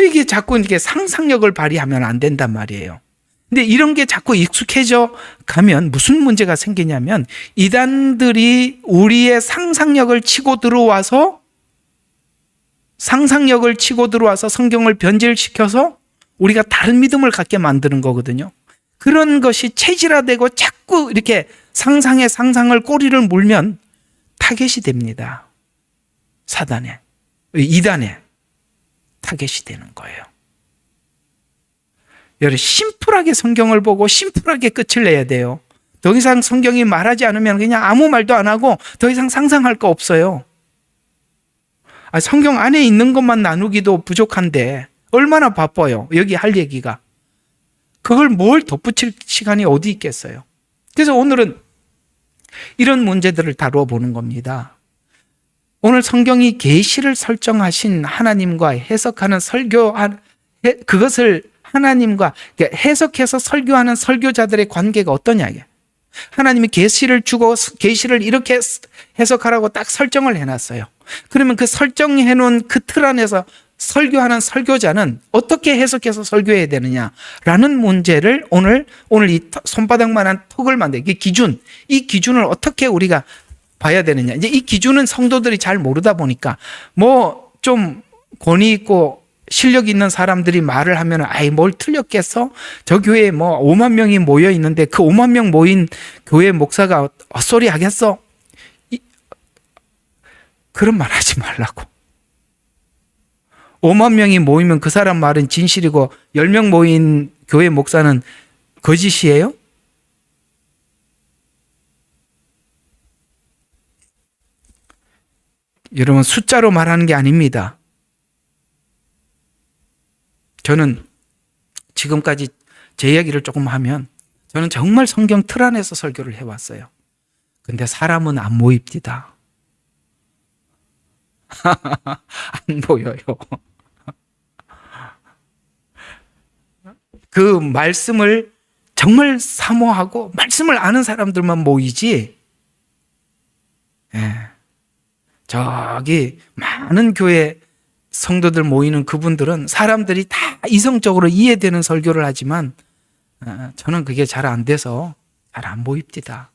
이게 자꾸 이렇게 상상력을 발휘하면 안 된단 말이에요. 근데 이런 게 자꾸 익숙해져 가면 무슨 문제가 생기냐면 이단들이 우리의 상상력을 치고 들어와서 성경을 변질시켜서 우리가 다른 믿음을 갖게 만드는 거거든요. 그런 것이 체질화되고 자꾸 이렇게 상상에 상상을 꼬리를 물면 타겟이 됩니다. 사단에, 이단에 타겟이 되는 거예요. 여러분 심플하게 성경을 보고 심플하게 끝을 내야 돼요. 더 이상 성경이 말하지 않으면 그냥 아무 말도 안 하고 더 이상 상상할 거 없어요. 성경 안에 있는 것만 나누기도 부족한데 얼마나 바빠요. 여기 할 얘기가. 그걸 뭘 덧붙일 시간이 어디 있겠어요. 그래서 오늘은 이런 문제들을 다루어 보는 겁니다. 오늘 성경이 계시를 설정하신 하나님과 해석하는 그것을 하나님과 해석해서 설교하는 설교자들의 관계가 어떠냐 이게. 하나님이 계시를 주고 계시를 이렇게 해석하라고 딱 설정을 해놨어요. 그러면 그 설정해 놓은 그 틀 안에서 설교하는 설교자는 어떻게 해석해서 설교해야 되느냐라는 문제를 오늘 이 손바닥만한 턱을 만든 이 기준을 어떻게 우리가 봐야 되느냐. 이제 이 기준은 성도들이 잘 모르다 보니까 뭐 좀 권위 있고 실력 있는 사람들이 말을 하면 뭘 틀렸겠어? 저 교회에 뭐 5만 명이 모여 있는데 그 5만 명 모인 교회 목사가 헛소리 하겠어? 그런 말 하지 말라고. 5만 명이 모이면 그 사람 말은 진실이고 10명 모인 교회 목사는 거짓이에요? 여러분 숫자로 말하는 게 아닙니다. 저는 지금까지 제 이야기를 조금 하면 저는 정말 성경 틀 안에서 설교를 해왔어요. 근데 사람은 안 모입니다. 안 보여요. 그 말씀을 정말 사모하고 말씀을 아는 사람들만 모이지. 저기 많은 교회 성도들 모이는 그분들은 사람들이 다 이성적으로 이해되는 설교를 하지만 저는 그게 잘 안 돼서 잘 안 보입니다.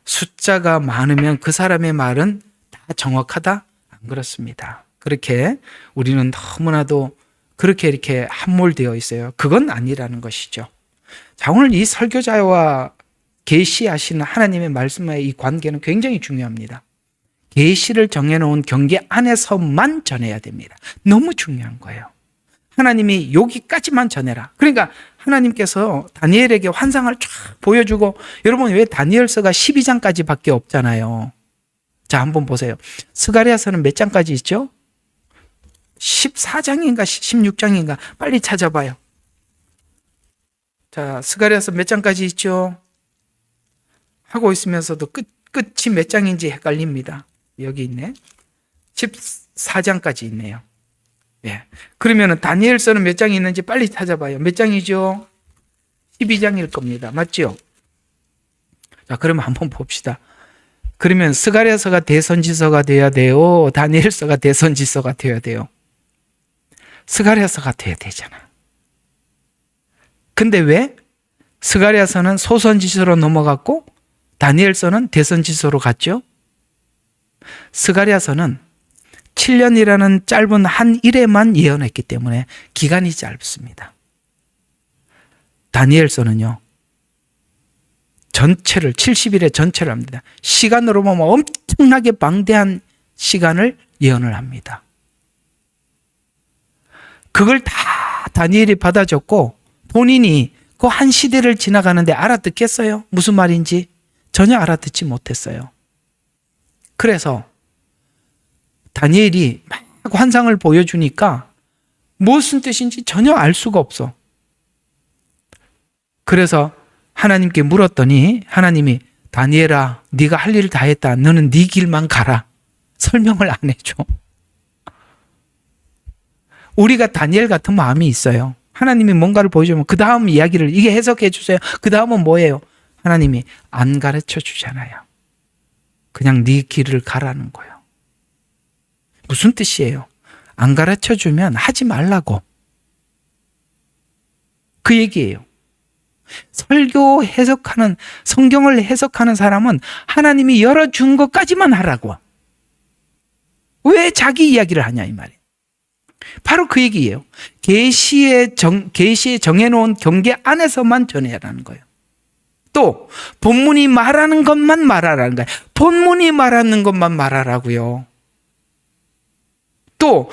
숫자가 많으면 그 사람의 말은 다 정확하다? 안 그렇습니다. 그렇게 우리는 너무나도 그렇게 이렇게 함몰되어 있어요. 그건 아니라는 것이죠. 자, 오늘 이 설교자와 계시하시는 하나님의 말씀과의 이 관계는 굉장히 중요합니다. 계시를 정해놓은 경계 안에서만 전해야 됩니다. 너무 중요한 거예요. 하나님이 여기까지만 전해라. 그러니까 하나님께서 다니엘에게 환상을 쫙 보여주고, 여러분 왜 다니엘서가 12장까지밖에 없잖아요. 자, 한번 보세요. 스가랴서는 몇 장까지 있죠? 14장인가 16장인가 빨리 찾아봐요. 자, 스가랴서 몇 장까지 있죠? 하고 있으면서도 끝이 몇 장인지 헷갈립니다. 여기 있네. 14장까지 있네요. 예. 그러면 다니엘서는 몇 장이 있는지 빨리 찾아봐요. 몇 장이죠? 12장일 겁니다. 맞죠? 자, 그러면 한번 봅시다. 그러면 스가랴서가 대선지서가 돼야 돼요? 다니엘서가 대선지서가 돼야 돼요? 스가랴서가 돼야 되잖아. 근데 왜 스가랴서는 소선지서로 넘어갔고 다니엘서는 대선지서로 갔죠? 스가랴서는 7년이라는 짧은 한 일에만 예언했기 때문에 기간이 짧습니다. 다니엘서는요, 전체를 70일의 전체를 합니다. 시간으로 보면 엄청나게 방대한 시간을 예언을 합니다. 그걸 다 다니엘이 받아줬고 본인이 그 한 시대를 지나가는데 알아듣겠어요? 무슨 말인지 전혀 알아듣지 못했어요. 그래서 다니엘이 막 환상을 보여주니까 무슨 뜻인지 전혀 알 수가 없어. 그래서 하나님께 물었더니 하나님이 다니엘아, 네가 할 일을 다 했다. 너는 네 길만 가라. 설명을 안 해줘. 우리가 다니엘 같은 마음이 있어요. 하나님이 뭔가를 보여주면 그 다음 이야기를 이게 해석해 주세요. 그 다음은 뭐예요? 하나님이 안 가르쳐 주잖아요. 그냥 네 길을 가라는 거예요. 무슨 뜻이에요? 안 가르쳐 주면 하지 말라고. 그 얘기예요. 설교 해석하는, 성경을 해석하는 사람은 하나님이 열어준 것까지만 하라고. 왜 자기 이야기를 하냐 이 말이에요. 바로 그 얘기예요. 계시에 정해놓은 경계 안에서만 전해라는 거예요. 또 본문이 말하는 것만 말하라는 거예요. 본문이 말하는 것만 말하라고요. 또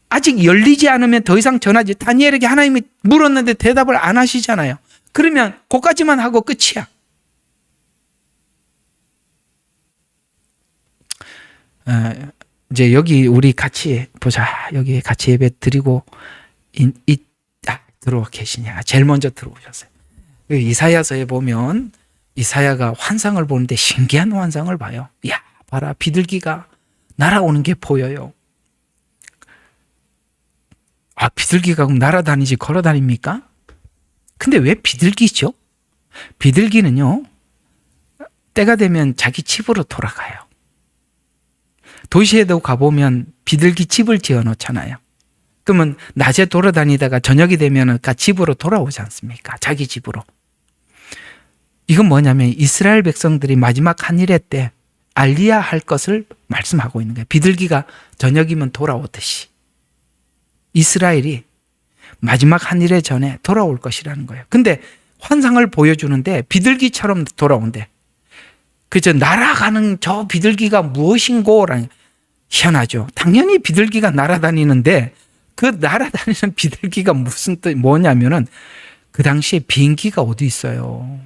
아직 열리지 않으면 더 이상 전하지. 다니엘에게 하나님이 물었는데 대답을 안 하시잖아요. 그러면 그까지만 하고 끝이야. 이제 여기 우리 같이 보자. 여기 같이 예배 드리고 들어와 계시냐. 제일 먼저 들어오셨어요. 이사야서에 보면 이사야가 환상을 보는데 신기한 환상을 봐요. 야, 봐라. 비둘기가 날아오는 게 보여요. 아, 비둘기가 그럼 날아다니지 걸어다닙니까? 근데 왜 비둘기죠? 비둘기는요, 때가 되면 자기 집으로 돌아가요. 도시에도 가보면 비둘기 집을 지어 놓잖아요. 그러면 낮에 돌아다니다가 저녁이 되면 집으로 돌아오지 않습니까? 자기 집으로. 이건 뭐냐면 이스라엘 백성들이 마지막 한일회 때 알리야 할 것을 말씀하고 있는 거예요. 비둘기가 저녁이면 돌아오듯이 이스라엘이 마지막 한일회 전에 돌아올 것이라는 거예요. 근데 환상을 보여주는데 비둘기처럼 돌아온대. 그저 날아가는 저 비둘기가 무엇인고라는, 희한하죠. 당연히 비둘기가 날아다니는데 그 날아다니는 비둘기가 무슨 뜻 뭐냐면은 그 당시에 비행기가 어디 있어요.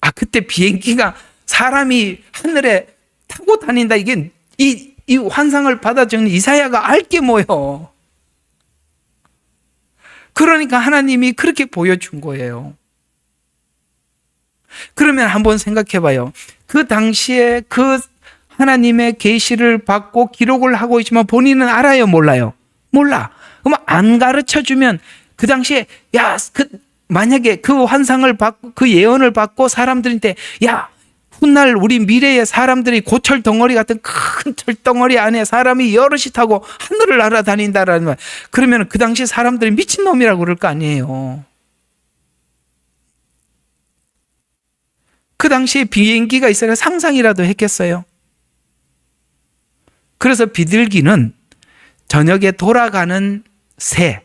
아, 그때 비행기가 사람이 하늘에 타고 다닌다. 이게 이 환상을 받아 적는 이사야가 알 게 뭐예요. 그러니까 하나님이 그렇게 보여준 거예요. 그러면 한번 생각해 봐요. 그 당시에 그 하나님의 계시를 받고 기록을 하고 있지만 본인은 알아요, 몰라요? 몰라. 그럼 안 가르쳐 주면 그 당시에 만약에 그 환상을 받고 그 예언을 받고 사람들한테 훗날 우리 미래의 사람들이 고철 덩어리 같은 큰 철덩어리 안에 사람이 여럿이 타고 하늘을 날아다닌다라는 말. 그러면 그 당시 사람들이 미친놈이라고 그럴 거 아니에요. 그 당시에 비행기가 있어야 상상이라도 했겠어요. 그래서 비둘기는 저녁에 돌아가는 새,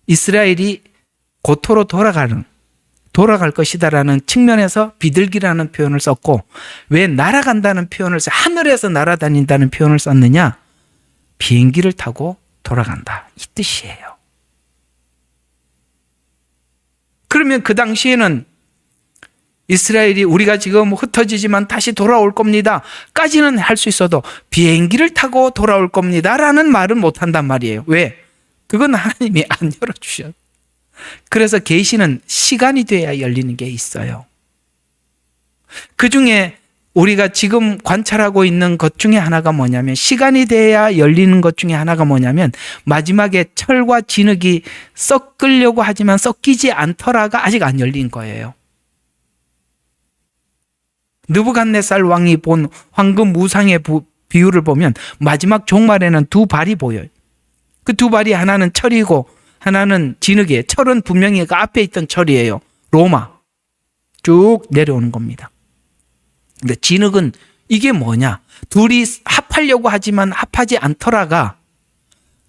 이스라엘이 고토로 돌아갈 것이다라는 측면에서 비둘기라는 표현을 썼고, 왜 날아간다는 표현을 하늘에서 날아다닌다는 표현을 썼느냐? 비행기를 타고 돌아간다, 이 뜻이에요. 그러면 그 당시에는 이스라엘이 우리가 지금 흩어지지만 다시 돌아올 겁니다 까지는 할 수 있어도 비행기를 타고 돌아올 겁니다 라는 말은 못한단 말이에요. 왜? 그건 하나님이 안 열어주셔. 그래서 계시는 시간이 돼야 열리는 게 있어요. 그 중에 우리가 지금 관찰하고 있는 것 중에 하나가 뭐냐면, 시간이 돼야 열리는 것 중에 하나가 뭐냐면, 마지막에 철과 진흙이 섞으려고 하지만 섞이지 않더라가 아직 안 열린 거예요. 느부갓네살 왕이 본 황금 우상의 비유를 보면 마지막 종말에는 두 발이 보여요. 그 두 발이 하나는 철이고 하나는 진흙이에요. 철은 분명히 그 앞에 있던 철이에요. 로마. 쭉 내려오는 겁니다. 근데 진흙은 이게 뭐냐? 둘이 합하려고 하지만 합하지 않더라가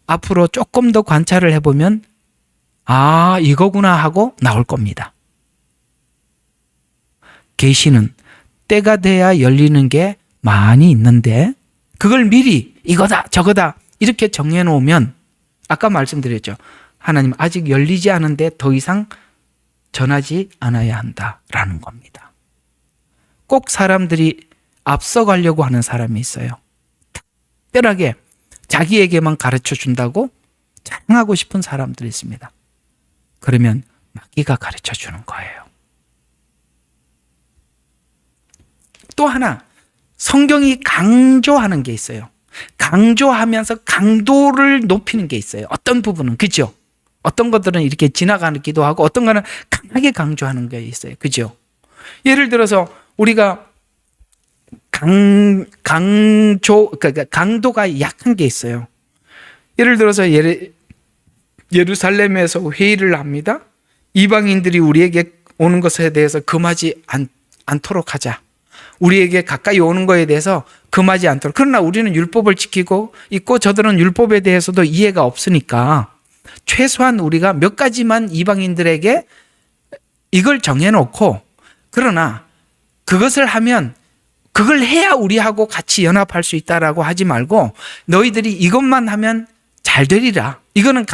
앞으로 조금 더 관찰을 해보면 아, 이거구나 하고 나올 겁니다. 계시는 때가 돼야 열리는 게 많이 있는데 그걸 미리 이거다 저거다 이렇게 정해놓으면 아까 말씀드렸죠. 하나님 아직 열리지 않은데 더 이상 전하지 않아야 한다라는 겁니다. 꼭 사람들이 앞서가려고 하는 사람이 있어요. 특별하게 자기에게만 가르쳐 준다고 자랑하고 싶은 사람들이 있습니다. 그러면 마귀가 가르쳐 주는 거예요. 또 하나, 성경이 강조하는 게 있어요. 강조하면서 강도를 높이는 게 있어요. 어떤 부분은, 그죠? 어떤 것들은 이렇게 지나가기도 하고 어떤 거는 강하게 강조하는 게 있어요. 그죠? 예를 들어서 우리가 그러니까 강도가 약한 게 있어요. 예를 들어서 예루살렘에서 회의를 합니다. 이방인들이 우리에게 오는 것에 대해서 금하지 않도록 하자. 우리에게 가까이 오는 것에 대해서 금하지 않도록. 그러나 우리는 율법을 지키고 있고 저들은 율법에 대해서도 이해가 없으니까 최소한 우리가 몇 가지만 이방인들에게 이걸 정해놓고, 그러나 그것을 하면 그걸 해야 우리하고 같이 연합할 수 있다라고 하지 말고 너희들이 이것만 하면 잘 되리라. 이거는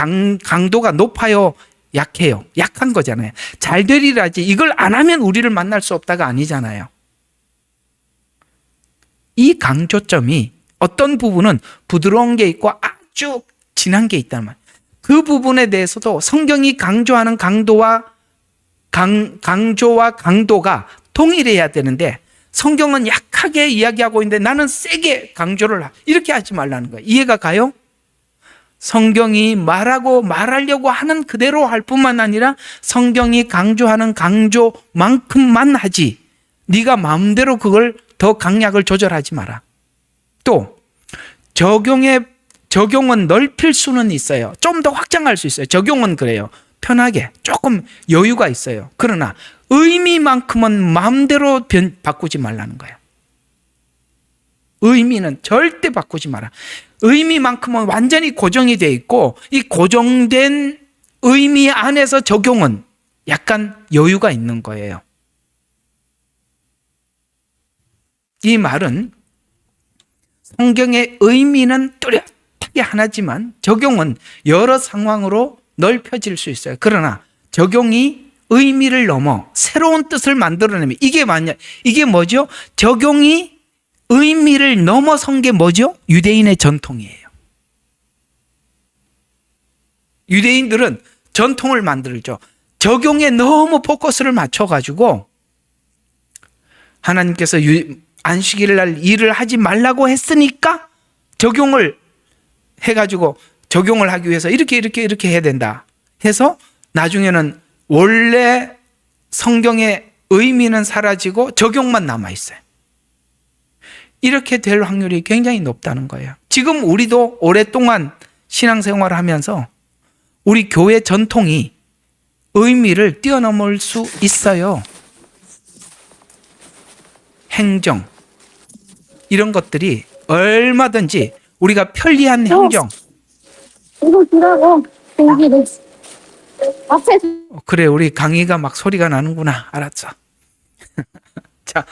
강도가 높아요, 약해요? 약한 거잖아요. 잘 되리라지 이걸 안 하면 우리를 만날 수 없다가 아니잖아요. 이 강조점이 어떤 부분은 부드러운 게 있고 아주 진한 게 있단 말이에요. 그 부분에 대해서도 성경이 강조하는 강조와 강도가 동일해야 되는데 성경은 약하게 이야기하고 있는데 나는 세게 강조를 이렇게 하지 말라는 거예요. 이해가 가요? 성경이 말하려고 하는 그대로 할 뿐만 아니라 성경이 강조하는 강조만큼만 하지 네가 마음대로 그걸 더 강약을 조절하지 마라. 또 적용은 넓힐 수는 있어요. 좀 더 확장할 수 있어요. 적용은 그래요. 편하게 조금 여유가 있어요. 그러나 의미만큼은 마음대로 바꾸지 말라는 거예요. 의미는 절대 바꾸지 마라. 의미만큼은 완전히 고정이 돼 있고 이 고정된 의미 안에서 적용은 약간 여유가 있는 거예요. 이 말은 성경의 의미는 뚜렷하게 하나지만 적용은 여러 상황으로 넓혀질 수 있어요. 그러나 적용이 의미를 넘어 새로운 뜻을 만들어내면 이게 뭐죠? 적용이 의미를 넘어선 게 뭐죠? 유대인의 전통이에요. 유대인들은 전통을 만들죠. 적용에 너무 포커스를 맞춰가지고 하나님께서 안식일 날 일을 하지 말라고 했으니까 적용을 해가지고 적용을 하기 위해서 이렇게 해야 된다 해서 나중에는 원래 성경의 의미는 사라지고 적용만 남아있어요. 이렇게 될 확률이 굉장히 높다는 거예요. 지금 우리도 오랫동안 신앙생활을 하면서 우리 교회 전통이 의미를 뛰어넘을 수 있어요. 행정, 이런 것들이 얼마든지 우리가 편리한 행정. 이거 주라고. 여기를. 앞에. 그래, 우리 강희가 막 소리가 나는구나. 알았어. 자,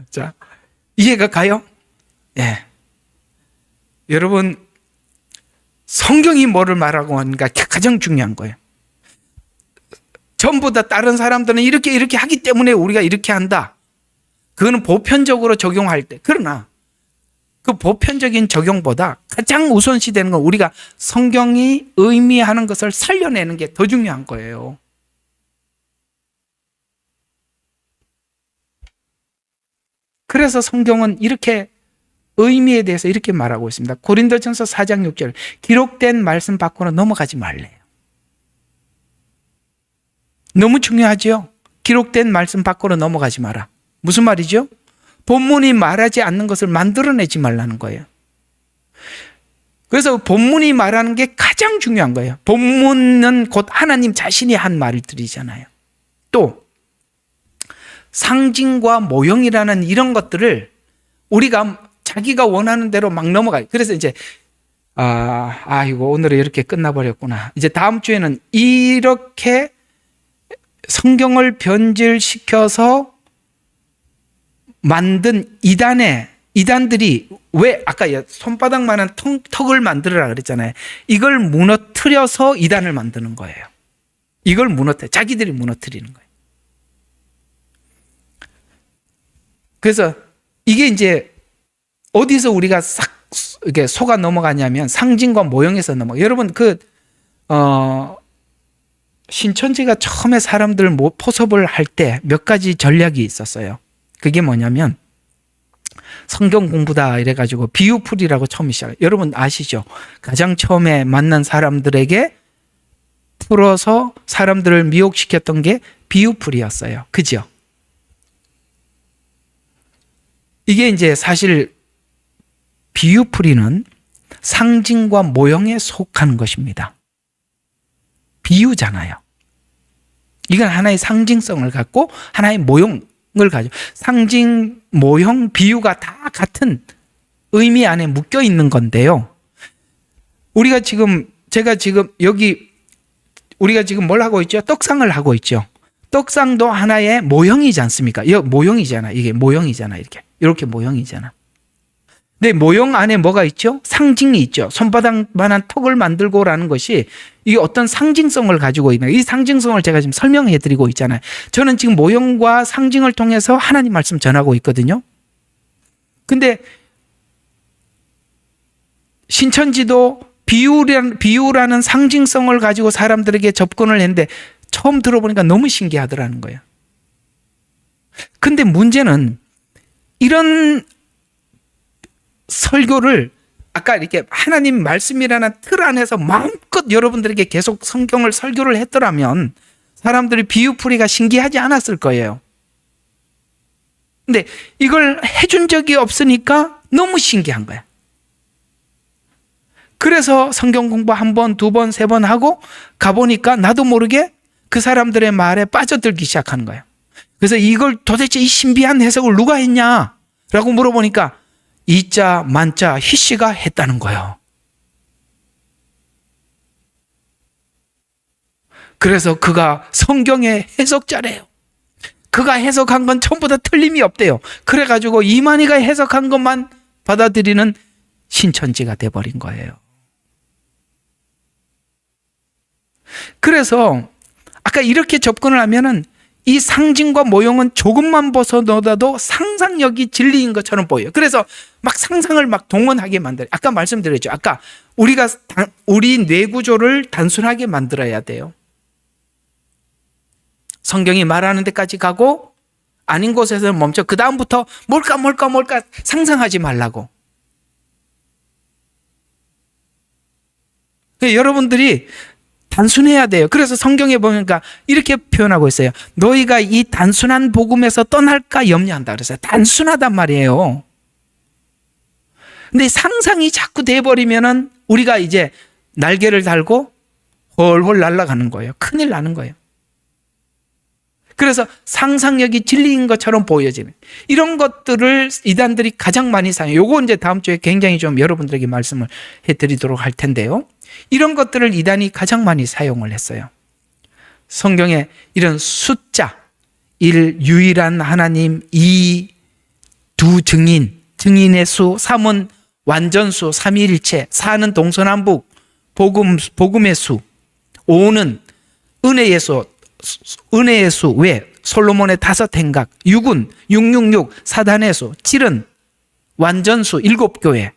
자, 이해가 가요? 예. 여러분, 성경이 뭐를 말하고 하는가 가장 중요한 거예요. 전부 다 다른 사람들은 이렇게 하기 때문에 우리가 이렇게 한다. 그거는 보편적으로 적용할 때. 그러나 그 보편적인 적용보다 가장 우선시되는 건 우리가 성경이 의미하는 것을 살려내는 게 더 중요한 거예요. 그래서 성경은 이렇게 의미에 대해서 이렇게 말하고 있습니다. 고린도전서 4장 6절, 기록된 말씀 밖으로 넘어가지 말래요. 너무 중요하죠? 기록된 말씀 밖으로 넘어가지 마라. 무슨 말이죠? 본문이 말하지 않는 것을 만들어내지 말라는 거예요. 그래서 본문이 말하는 게 가장 중요한 거예요. 본문은 곧 하나님 자신이 한 말들이잖아요. 또 상징과 모형이라는 이런 것들을 우리가 자기가 원하는 대로 막 넘어가요. 그래서 이제 아이고 오늘은 이렇게 끝나버렸구나. 이제 다음 주에는 이렇게 성경을 변질시켜서 만든 이단들이 왜 아까 손바닥만한 턱을 만들어라 그랬잖아요. 이걸 무너뜨려서 이단을 만드는 거예요. 이걸 자기들이 무너뜨리는 거예요. 그래서 이게 이제 어디서 우리가 싹 이게 속아 넘어가냐면 상징과 모형에서 넘어가. 여러분 신천지가 처음에 사람들 포섭을 할 때 몇 가지 전략이 있었어요. 그게 뭐냐면 성경 공부다 이래가지고 비유풀이라고 처음 시작해요. 여러분 아시죠? 가장 처음에 만난 사람들에게 풀어서 사람들을 미혹시켰던 게 비유풀이였어요. 그죠? 이게 이제 사실 비유풀이는 상징과 모형에 속하는 것입니다. 비유잖아요. 이건 하나의 상징성을 갖고 하나의 모형을 가지고 상징, 모형, 비유가 다 같은 의미 안에 묶여 있는 건데요. 제가 지금 여기 우리가 지금 뭘 하고 있죠? 떡상을 하고 있죠. 떡상도 하나의 모형이지 않습니까? 모형이잖아. 이게 모형이잖아. 이렇게 모형이잖아. 근데 모형 안에 뭐가 있죠? 상징이 있죠. 손바닥만한 턱을 만들고라는 것이 이게 어떤 상징성을 가지고 있는, 이 상징성을 제가 지금 설명해 드리고 있잖아요. 저는 지금 모형과 상징을 통해서 하나님 말씀 전하고 있거든요. 근데 신천지도 비유라는 상징성을 가지고 사람들에게 접근을 했는데 처음 들어보니까 너무 신기하더라는 거예요. 근데 문제는 이런 설교를 아까 이렇게 하나님 말씀이라는 틀 안에서 마음껏 여러분들에게 계속 성경을 설교를 했더라면 사람들이 비유풀이가 신기하지 않았을 거예요. 근데 이걸 해준 적이 없으니까 너무 신기한 거야. 그래서 성경 공부 한 번, 두 번, 세 번 하고 가보니까 나도 모르게 그 사람들의 말에 빠져들기 시작하는 거예요. 그래서 이걸 도대체 이 신비한 해석을 누가 했냐? 라고 물어보니까 이자 만자 희씨가 했다는 거예요. 그래서 그가 성경의 해석자래요. 그가 해석한 건 전부 다 틀림이 없대요. 그래가지고 이만희가 해석한 것만 받아들이는 신천지가 돼버린 거예요. 그래서 아까 이렇게 접근을 하면은 이 상징과 모형은 조금만 벗어놓아도 상상력이 진리인 것처럼 보여요. 그래서 막 상상을 막 동원하게 만들어요. 아까 말씀드렸죠. 아까 우리 뇌 구조를 단순하게 만들어야 돼요. 성경이 말하는 데까지 가고 아닌 곳에서 멈춰. 그 다음부터 뭘까 상상하지 말라고. 여러분들이 단순해야 돼요. 그래서 성경에 보니까 이렇게 표현하고 있어요. 너희가 이 단순한 복음에서 떠날까 염려한다 그랬어요. 단순하단 말이에요. 근데 상상이 자꾸 돼버리면은 우리가 이제 날개를 달고 훨훨 날아가는 거예요. 큰일 나는 거예요. 그래서 상상력이 진리인 것처럼 보여지는 이런 것들을 이단들이 가장 많이 사용해요. 요거 이제 다음 주에 굉장히 좀 여러분들에게 말씀을 해드리도록 할 텐데요. 이런 것들을 이단이 가장 많이 사용을 했어요. 성경에 이런 숫자, 1, 유일한 하나님, 2, 두 증인, 증인의 수, 3은 완전수, 삼위일체, 4는 동서남북, 복음의 수, 5는 은혜의 수, 왜? 솔로몬의 5 행각, 6은 666, 사단의 수, 7은 완전수, 7교회,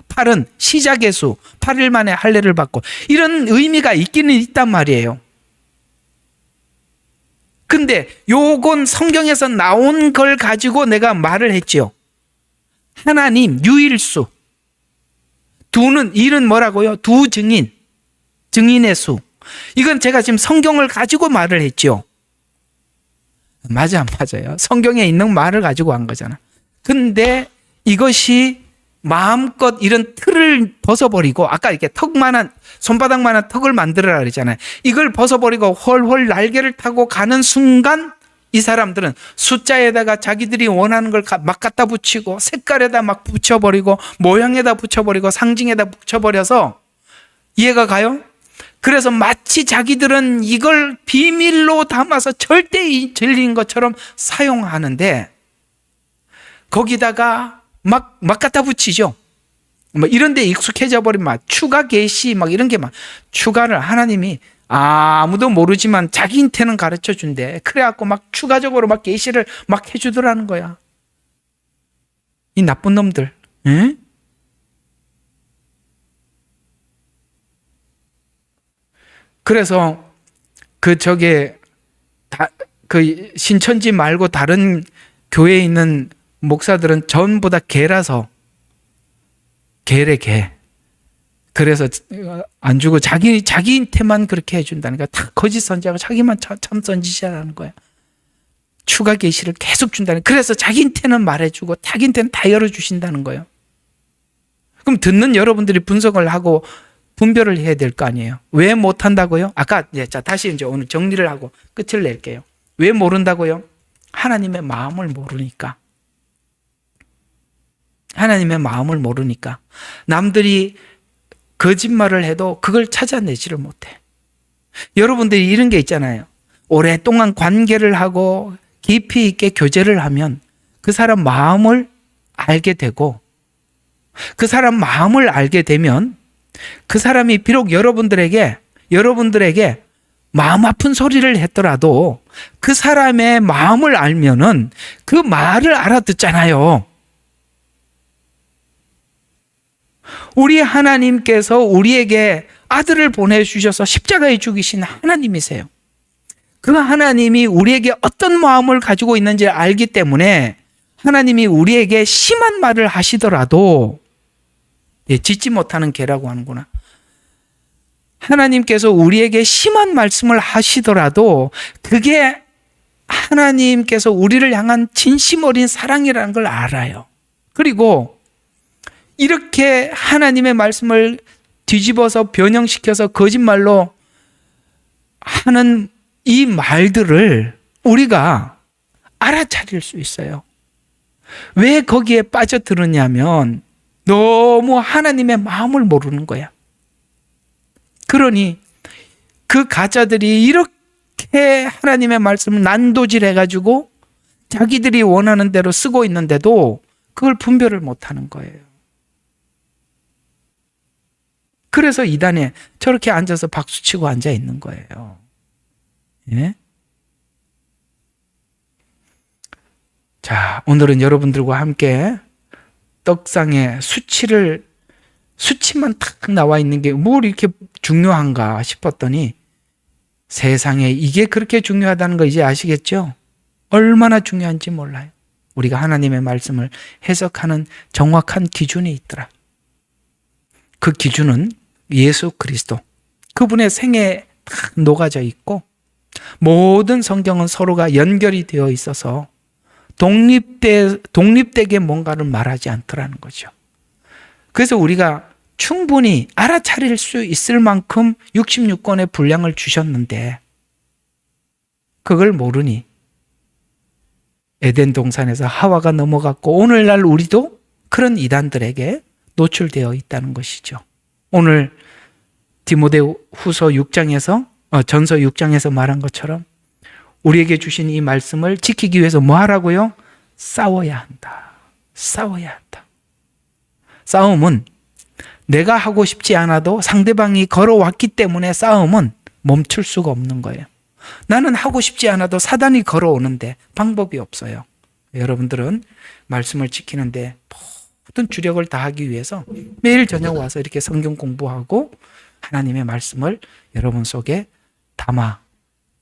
8은 시작의 수, 8일 만에 할례를 받고, 이런 의미가 있기는 있단 말이에요. 근데 요건 성경에서 나온 걸 가지고 내가 말을 했지요. 하나님, 유일수. 1은 뭐라고요? 두 증인, 증인의 수. 이건 제가 지금 성경을 가지고 말을 했죠. 맞아, 안 맞아요? 성경에 있는 말을 가지고 한 거잖아. 근데 이것이 마음껏 이런 틀을 벗어버리고, 아까 이렇게 손바닥만한 턱을 만들어라 그랬잖아요. 이걸 벗어버리고 훨훨 날개를 타고 가는 순간 이 사람들은 숫자에다가 자기들이 원하는 걸 막 갖다 붙이고, 색깔에다 막 붙여버리고, 모양에다 붙여버리고, 상징에다 붙여버려서, 이해가 가요? 그래서 마치 자기들은 이걸 비밀로 담아서 절대 진리인 것처럼 사용하는데, 거기다가 막 갖다 붙이죠. 뭐 이런 데 익숙해져 버리면 추가 계시 막 이런 게 막 추가를 하나님이 아무도 모르지만 자기한테는 가르쳐 준대. 그래갖고 막 추가적으로 막 계시를 막 해주더라는 거야. 이 나쁜 놈들. 응? 그래서 그 신천지 말고 다른 교회에 있는 목사들은 전부 다 개라서, 개래 개. 그래서 안 주고 자기한테만 그렇게 해준다니까. 다 거짓 선지하고 자기만 참 선지자라는 거야. 추가 계시를 계속 준다는. 그래서 자기한테는 말해주고 자기한테는 다 열어주신다는 거예요. 그럼 듣는 여러분들이 분석을 하고 분별을 해야 될 거 아니에요. 왜 못한다고요? 아까 자 다시 이제 오늘 정리를 하고 끝을 낼게요. 왜 모른다고요? 하나님의 마음을 모르니까. 하나님의 마음을 모르니까. 남들이 거짓말을 해도 그걸 찾아내지를 못해. 여러분들이 이런 게 있잖아요. 오랫동안 관계를 하고 깊이 있게 교제를 하면 그 사람 마음을 알게 되고, 그 사람 마음을 알게 되면 그 사람이 비록 여러분들에게 마음 아픈 소리를 했더라도 그 사람의 마음을 알면은 그 말을 알아듣잖아요. 우리 하나님께서 우리에게 아들을 보내주셔서 십자가에 죽이신 하나님이세요. 그 하나님이 우리에게 어떤 마음을 가지고 있는지 알기 때문에 하나님이 우리에게 심한 말을 하시더라도, 짖지 못하는 개라고 하는구나. 하나님께서 우리에게 심한 말씀을 하시더라도 그게 하나님께서 우리를 향한 진심 어린 사랑이라는 걸 알아요. 그리고 이렇게 하나님의 말씀을 뒤집어서 변형시켜서 거짓말로 하는 이 말들을 우리가 알아차릴 수 있어요. 왜 거기에 빠져들었냐면 너무 하나님의 마음을 모르는 거야. 그러니 그 가짜들이 이렇게 하나님의 말씀을 난도질해가지고 자기들이 원하는 대로 쓰고 있는데도 그걸 분별을 못하는 거예요. 그래서 이단에 저렇게 앉아서 박수치고 앉아 있는 거예요. 예? 자, 오늘은 여러분들과 함께 떡상에 수치만 탁 나와 있는 게 뭘 이렇게 중요한가 싶었더니 세상에 이게 그렇게 중요하다는 거 이제 아시겠죠? 얼마나 중요한지 몰라요. 우리가 하나님의 말씀을 해석하는 정확한 기준이 있더라. 그 기준은 예수 그리스도, 그분의 생애에 딱 녹아져 있고 모든 성경은 서로가 연결이 되어 있어서 독립되게 뭔가를 말하지 않더라는 거죠. 그래서 우리가 충분히 알아차릴 수 있을 만큼 66권의 분량을 주셨는데 그걸 모르니 에덴 동산에서 하와가 넘어갔고 오늘날 우리도 그런 이단들에게 노출되어 있다는 것이죠. 오늘 디모데후서 6장에서 전서 6장에서 말한 것처럼 우리에게 주신 이 말씀을 지키기 위해서 뭐 하라고요? 싸워야 한다. 싸워야 한다. 싸움은 내가 하고 싶지 않아도 상대방이 걸어왔기 때문에 싸움은 멈출 수가 없는 거예요. 나는 하고 싶지 않아도 사단이 걸어오는데 방법이 없어요. 여러분들은 말씀을 지키는데 모든 주력을 다하기 위해서 매일 저녁 와서 이렇게 성경 공부하고 하나님의 말씀을 여러분 속에 담아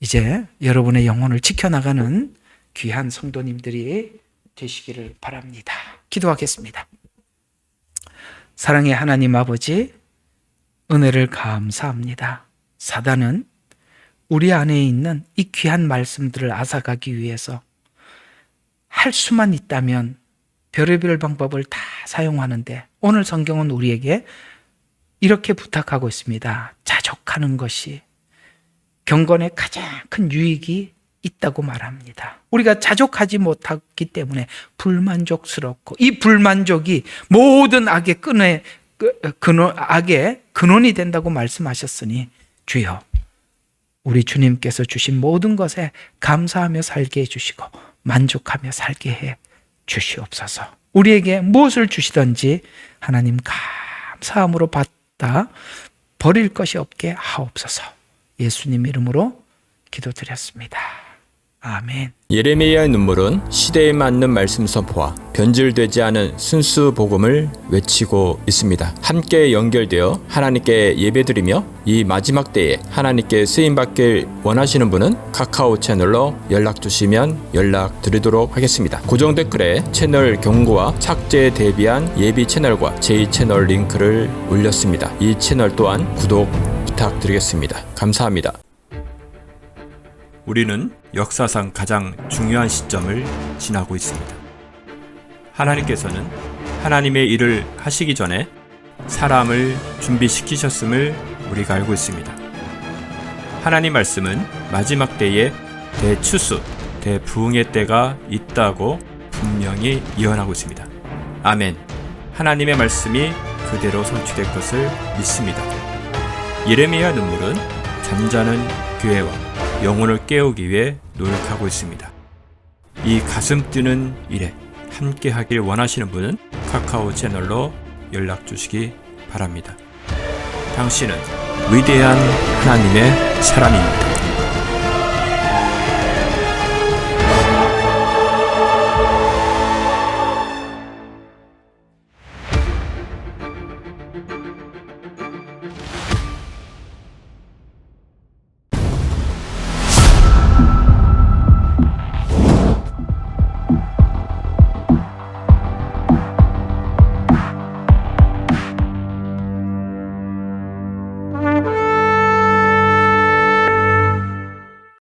이제 여러분의 영혼을 지켜나가는 귀한 성도님들이 되시기를 바랍니다. 기도하겠습니다. 사랑의 하나님 아버지, 은혜를 감사합니다. 사단은 우리 안에 있는 이 귀한 말씀들을 앗아가기 위해서 할 수만 있다면 별의별 방법을 다 사용하는데 오늘 성경은 우리에게 이렇게 부탁하고 있습니다. 자족하는 것이 경건의 가장 큰 유익이 있다고 말합니다. 우리가 자족하지 못하기 때문에 불만족스럽고 이 불만족이 모든 악의 근원이 된다고 말씀하셨으니 주여 우리 주님께서 주신 모든 것에 감사하며 살게 해주시고 만족하며 살게 해 주시옵소서. 우리에게 무엇을 주시든지 하나님 감사함으로 받다 버릴 것이 없게 하옵소서. 예수님 이름으로 기도드렸습니다. 아멘. 예레미야의 눈물은 시대에 맞는 말씀 선포와 변질되지 않은 순수 복음을 외치고 있습니다. 함께 연결되어 하나님께 예배드리며 이 마지막 때에 하나님께 쓰임받길 원하시는 분은 카카오 채널로 연락주시면 연락드리도록 하겠습니다. 고정 댓글에 채널 경고와 착제에 대비한 예비 채널과 제2채널 링크를 올렸습니다. 이 채널 또한 구독 부탁드리겠습니다. 감사합니다. 우리는 역사상 가장 중요한 시점을 지나고 있습니다. 하나님께서는 하나님의 일을 하시기 전에 사람을 준비시키셨음을 우리가 알고 있습니다. 하나님 말씀은 마지막 때에 대추수, 대부흥의 때가 있다고 분명히 예언하고 있습니다. 아멘. 하나님의 말씀이 그대로 성취될 것을 믿습니다. 예레미야 눈물은 잠자는 교회와 영혼을 깨우기 위해 노력하고 있습니다. 이 가슴 뛰는 일에 함께 하길 원하시는 분은 카카오 채널로 연락 주시기 바랍니다. 당신은 위대한 하나님의 사람입니다.